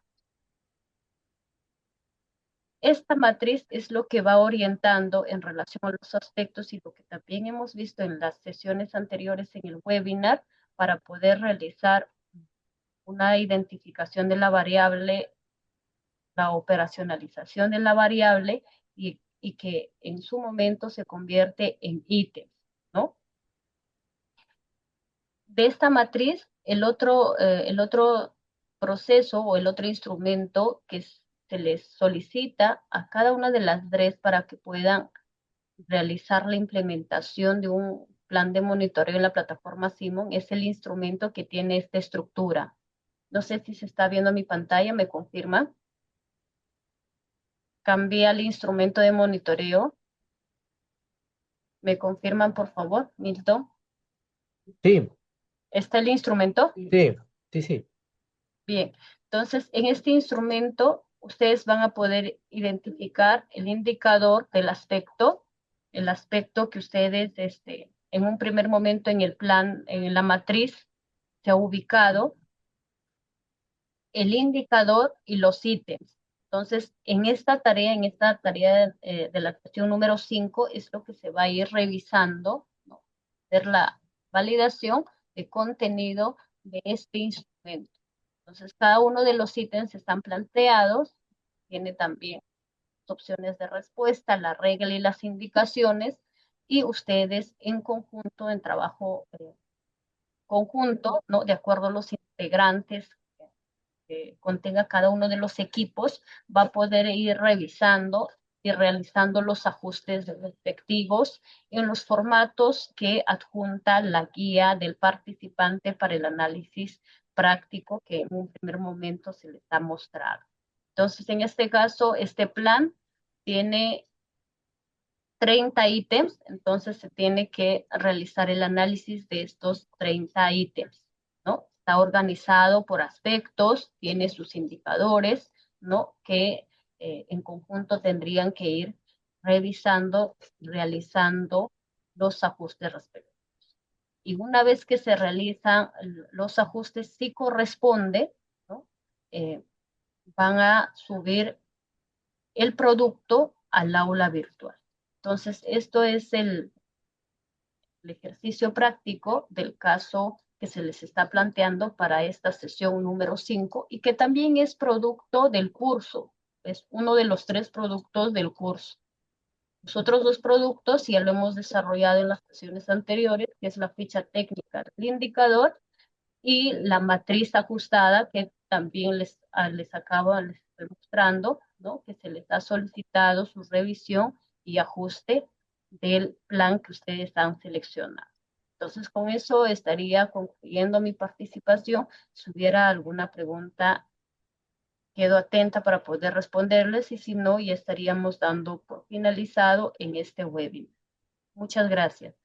C: Esta matriz es lo que va orientando en relación a los aspectos y lo que también hemos visto en las sesiones anteriores en el webinar para poder realizar una identificación de la variable, la operacionalización de la variable y que en su momento se convierte en ítems, ¿no? De esta matriz, el otro proceso o el otro instrumento que se les solicita a cada una de las DREs para que puedan realizar la implementación de un plan de monitoreo en la plataforma Simon es el instrumento que tiene esta estructura. No sé si se está viendo mi pantalla, ¿me confirma? Cambié al instrumento de monitoreo. ¿Me confirman, por favor, Milton?
B: Sí,
C: ¿Está el instrumento?
B: sí, sí, sí.
C: Bien, entonces en este instrumento ustedes van a poder identificar el indicador del aspecto, el aspecto que ustedes en un primer momento en el plan, en la matriz, se ha ubicado, el indicador y los ítems. Entonces, en esta tarea de la sesión número 5 es lo que se va a ir revisando, ¿no? Ver la validación de contenido de este instrumento. Entonces, cada uno de los ítems están planteados, tiene también opciones de respuesta, la regla y las indicaciones, y ustedes en conjunto, en trabajo conjunto, ¿no? De acuerdo a los integrantes que contenga cada uno de los equipos, va a poder ir revisando y realizando los ajustes respectivos en los formatos que adjunta la guía del participante para el análisis práctico que en un primer momento se les ha mostrado. Entonces, en este caso, este plan tiene 30 ítems, entonces se tiene que realizar el análisis de estos 30 ítems, ¿no? Está organizado por aspectos, tiene sus indicadores, ¿no? Que en conjunto tendrían que ir revisando, realizando los ajustes respectivos. Y una vez que se realizan los ajustes, si corresponde, ¿no? Van a subir el producto al aula virtual. Entonces, esto es el ejercicio práctico del caso que se les está planteando para esta sesión número 5 y que también es producto del curso, es uno de los 3 productos del curso. Los otros 2 productos ya lo hemos desarrollado en las sesiones anteriores, que es la ficha técnica del indicador y la matriz ajustada que también les estoy mostrando, ¿no? Que se les ha solicitado su revisión y ajuste del plan que ustedes han seleccionado. Entonces, con eso estaría concluyendo mi participación. Si hubiera alguna pregunta, quedo atenta para poder responderles y si no, ya estaríamos dando por finalizado en este webinar. Muchas gracias.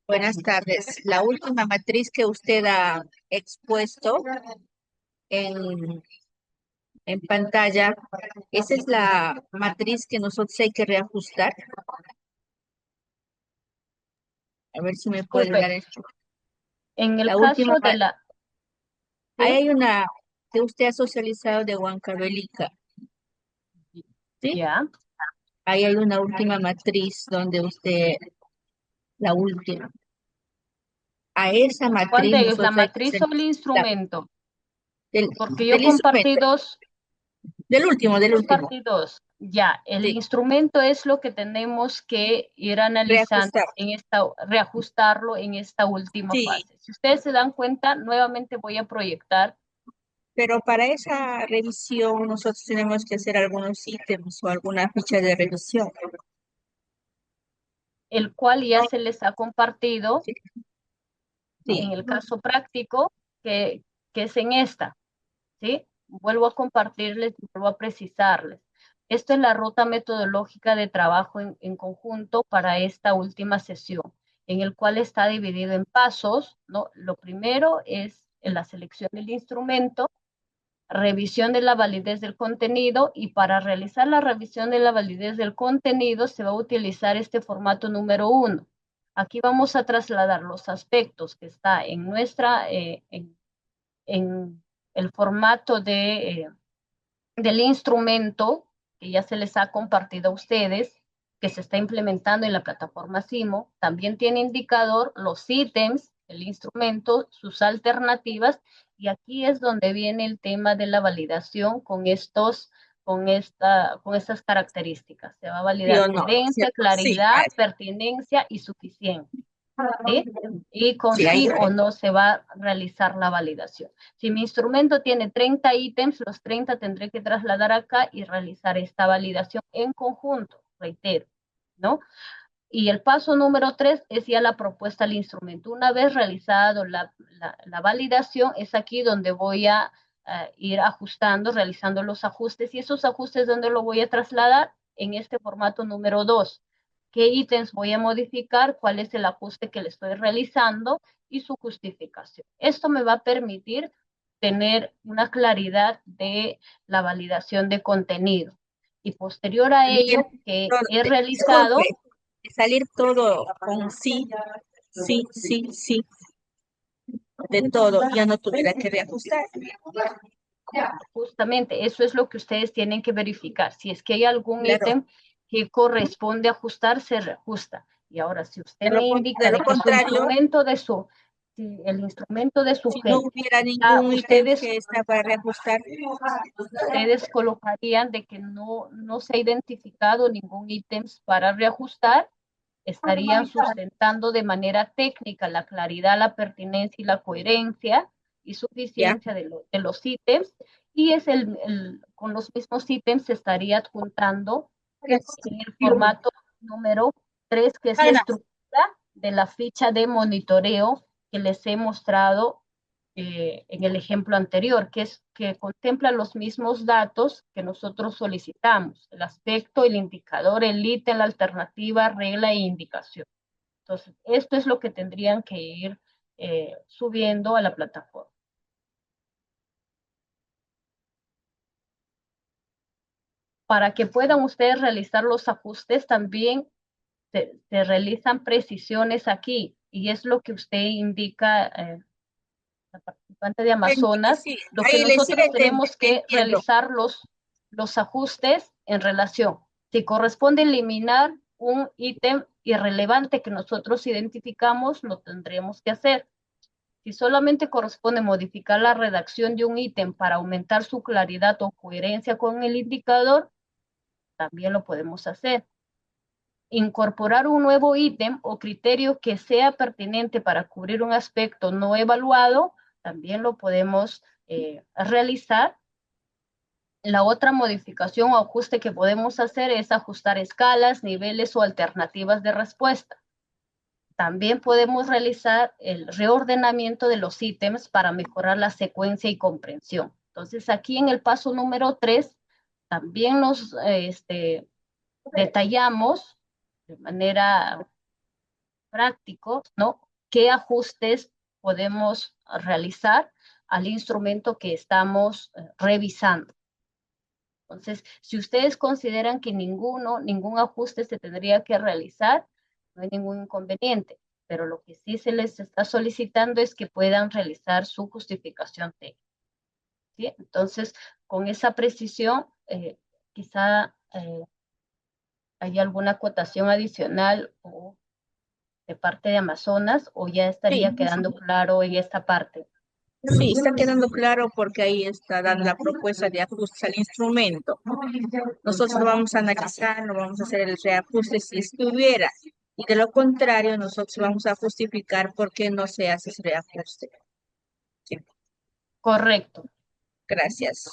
D: Buenas tardes. La última matriz que usted ha expuesto en, en pantalla, esa es la matriz que nosotros hay que reajustar. A ver si me puede
C: Disculpe,
D: dar esto.
C: en el
D: La última,
C: caso de la...
D: ahí
C: ¿Sí?
D: hay una que usted ha socializado de Huancavelica, ¿sí?
C: Ya.
D: Ahí hay una última matriz donde usted, la última. A esa
C: ¿Cuál
D: matriz
C: de ellos? ¿La
D: nosotros hay que
C: matriz
D: hacer
C: o el
D: la,
C: instrumento? Porque yo
D: del
C: compartí
D: instrumento,
C: dos.
D: del último,
C: Compartidos. Ya, el
D: sí,
C: instrumento es lo que tenemos que ir analizando
D: reajustar,
C: en esta, reajustarlo en esta última
D: sí,
C: fase. Si ustedes se dan cuenta, nuevamente voy a proyectar
D: pero para esa revisión nosotros tenemos que hacer algunos ítems o alguna ficha de revisión.
C: el cual ya se les ha compartido
D: Sí,
C: en
D: sí,
C: el caso práctico, que es en esta, ¿sí? Vuelvo a compartirles, vuelvo a precisarles. Esta es la ruta metodológica de trabajo en conjunto para esta última sesión, en el cual está dividido en pasos, ¿no? Lo primero es la selección del instrumento, revisión de la validez del contenido, y para realizar la revisión de la validez del contenido se va a utilizar este formato número 1. Aquí vamos a trasladar los aspectos que está en nuestra, en el formato del instrumento que ya se les ha compartido a ustedes, que se está implementando en la plataforma Simo. También tiene indicador los ítems, el instrumento, sus alternativas, y aquí es donde viene el tema de la validación con estas características. Se va a
D: sí o
C: validar
D: no,
C: coherencia,
D: ¿cierto? Sí,
C: claridad, pertinencia y suficiencia. ¿Sí? Y con
D: sí, ahí
C: sí
D: está.
C: o no se va a realizar la validación. Si mi instrumento tiene 30 ítems, los 30 tendré que trasladar acá y realizar esta validación en conjunto, reitero, ¿no? Y el paso número 3 es ya la propuesta al instrumento. Una vez realizado la validación, es aquí donde voy a ir ajustando, realizando los ajustes, y esos ajustes, ¿dónde lo voy a trasladar? En este formato número 2. ¿Qué ítems voy a modificar? ¿Cuál es el ajuste que le estoy realizando? Y su justificación. Esto me va a permitir tener una claridad de la validación de contenido. Y posterior a
D: Salir
C: ello, que
D: todo,
C: he
D: disculpe,
C: realizado,
D: salir todo con sí, sí, sí, sí, de todo, ya no tuviera que reajustar.
C: justamente eso es lo que ustedes tienen que verificar. Si es que hay algún
D: Claro,
C: ítem que corresponde ajustar, se reajusta. Y ahora, si usted me
D: de
C: indica
D: lo
C: de que su
D: contrario,
C: instrumento de su, si el instrumento de su
D: si no
C: gel,
D: hubiera
C: está,
D: ningún ítem que está para reajustar,
C: ustedes colocarían de que no se ha identificado ningún ítem para reajustar, estarían sustentando de manera técnica la claridad, la pertinencia y la coherencia y
D: ya,
C: suficiencia de los ítems, y es con los mismos ítems se estaría adjuntando en el formato número 3, que es la estructura de la ficha de monitoreo que les he mostrado en el ejemplo anterior, que contempla los mismos datos que nosotros solicitamos: el aspecto, el indicador, el ítem, la alternativa, regla e indicación. Entonces, esto es lo que tendrían que ir subiendo a la plataforma. Para que puedan ustedes realizar los ajustes, también se realizan precisiones aquí, y es lo que usted indica, la participante de Amazonas,
D: sí,
C: lo que
D: ahí le sí
C: nosotros tenemos que
D: entiendo.
C: realizar los ajustes en relación. Si corresponde eliminar un ítem irrelevante que nosotros identificamos, lo tendremos que hacer. Si solamente corresponde modificar la redacción de un ítem para aumentar su claridad o coherencia con el indicador, también lo podemos hacer. Incorporar un nuevo ítem o criterio que sea pertinente para cubrir un aspecto no evaluado, también lo podemos realizar. La otra modificación o ajuste que podemos hacer es ajustar escalas, niveles o alternativas de respuesta. También podemos realizar el reordenamiento de los ítems para mejorar la secuencia y comprensión. Entonces, aquí en el paso número 3, también nos detallamos de manera práctica, ¿no?, qué ajustes podemos realizar al instrumento que estamos revisando. Entonces, si ustedes consideran que ningún ajuste se tendría que realizar, no hay ningún inconveniente, pero lo que sí se les está solicitando es que puedan realizar su justificación técnica, ¿sí? Entonces, con esa precisión, quizá hay alguna acotación adicional o de parte de Amazonas, o ya
D: Sí,
C: estaría quedando claro en esta parte.
D: Sí, está quedando claro porque ahí está dando la propuesta de ajustes al instrumento. Nosotros lo vamos a analizar, no vamos a hacer el reajuste si estuviera. Y de lo contrario, nosotros vamos a justificar por qué no se hace ese reajuste. Sí,
C: Correcto.
D: gracias.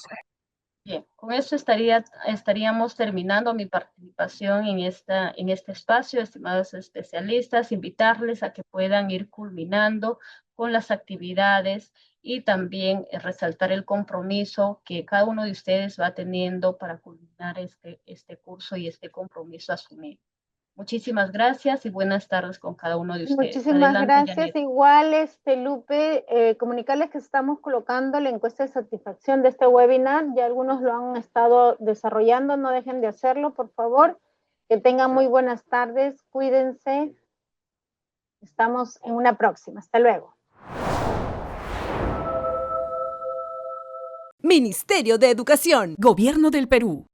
C: Bien, con eso estaríamos terminando mi participación en este espacio, estimados especialistas, invitarles a que puedan ir culminando con las actividades y también resaltar el compromiso que cada uno de ustedes va teniendo para culminar este curso y este compromiso asumido. Muchísimas gracias y buenas tardes con cada uno de ustedes.
A: Muchísimas
C: Adelante,
A: gracias.
C: Janet.
A: Igual, Lupe, comunicarles que estamos colocando la encuesta de satisfacción de este webinar. Ya algunos lo han estado desarrollando, no dejen de hacerlo, por favor. Que tengan muy buenas tardes, cuídense. Estamos en una próxima. Hasta luego.
H: Ministerio de Educación, Gobierno del Perú.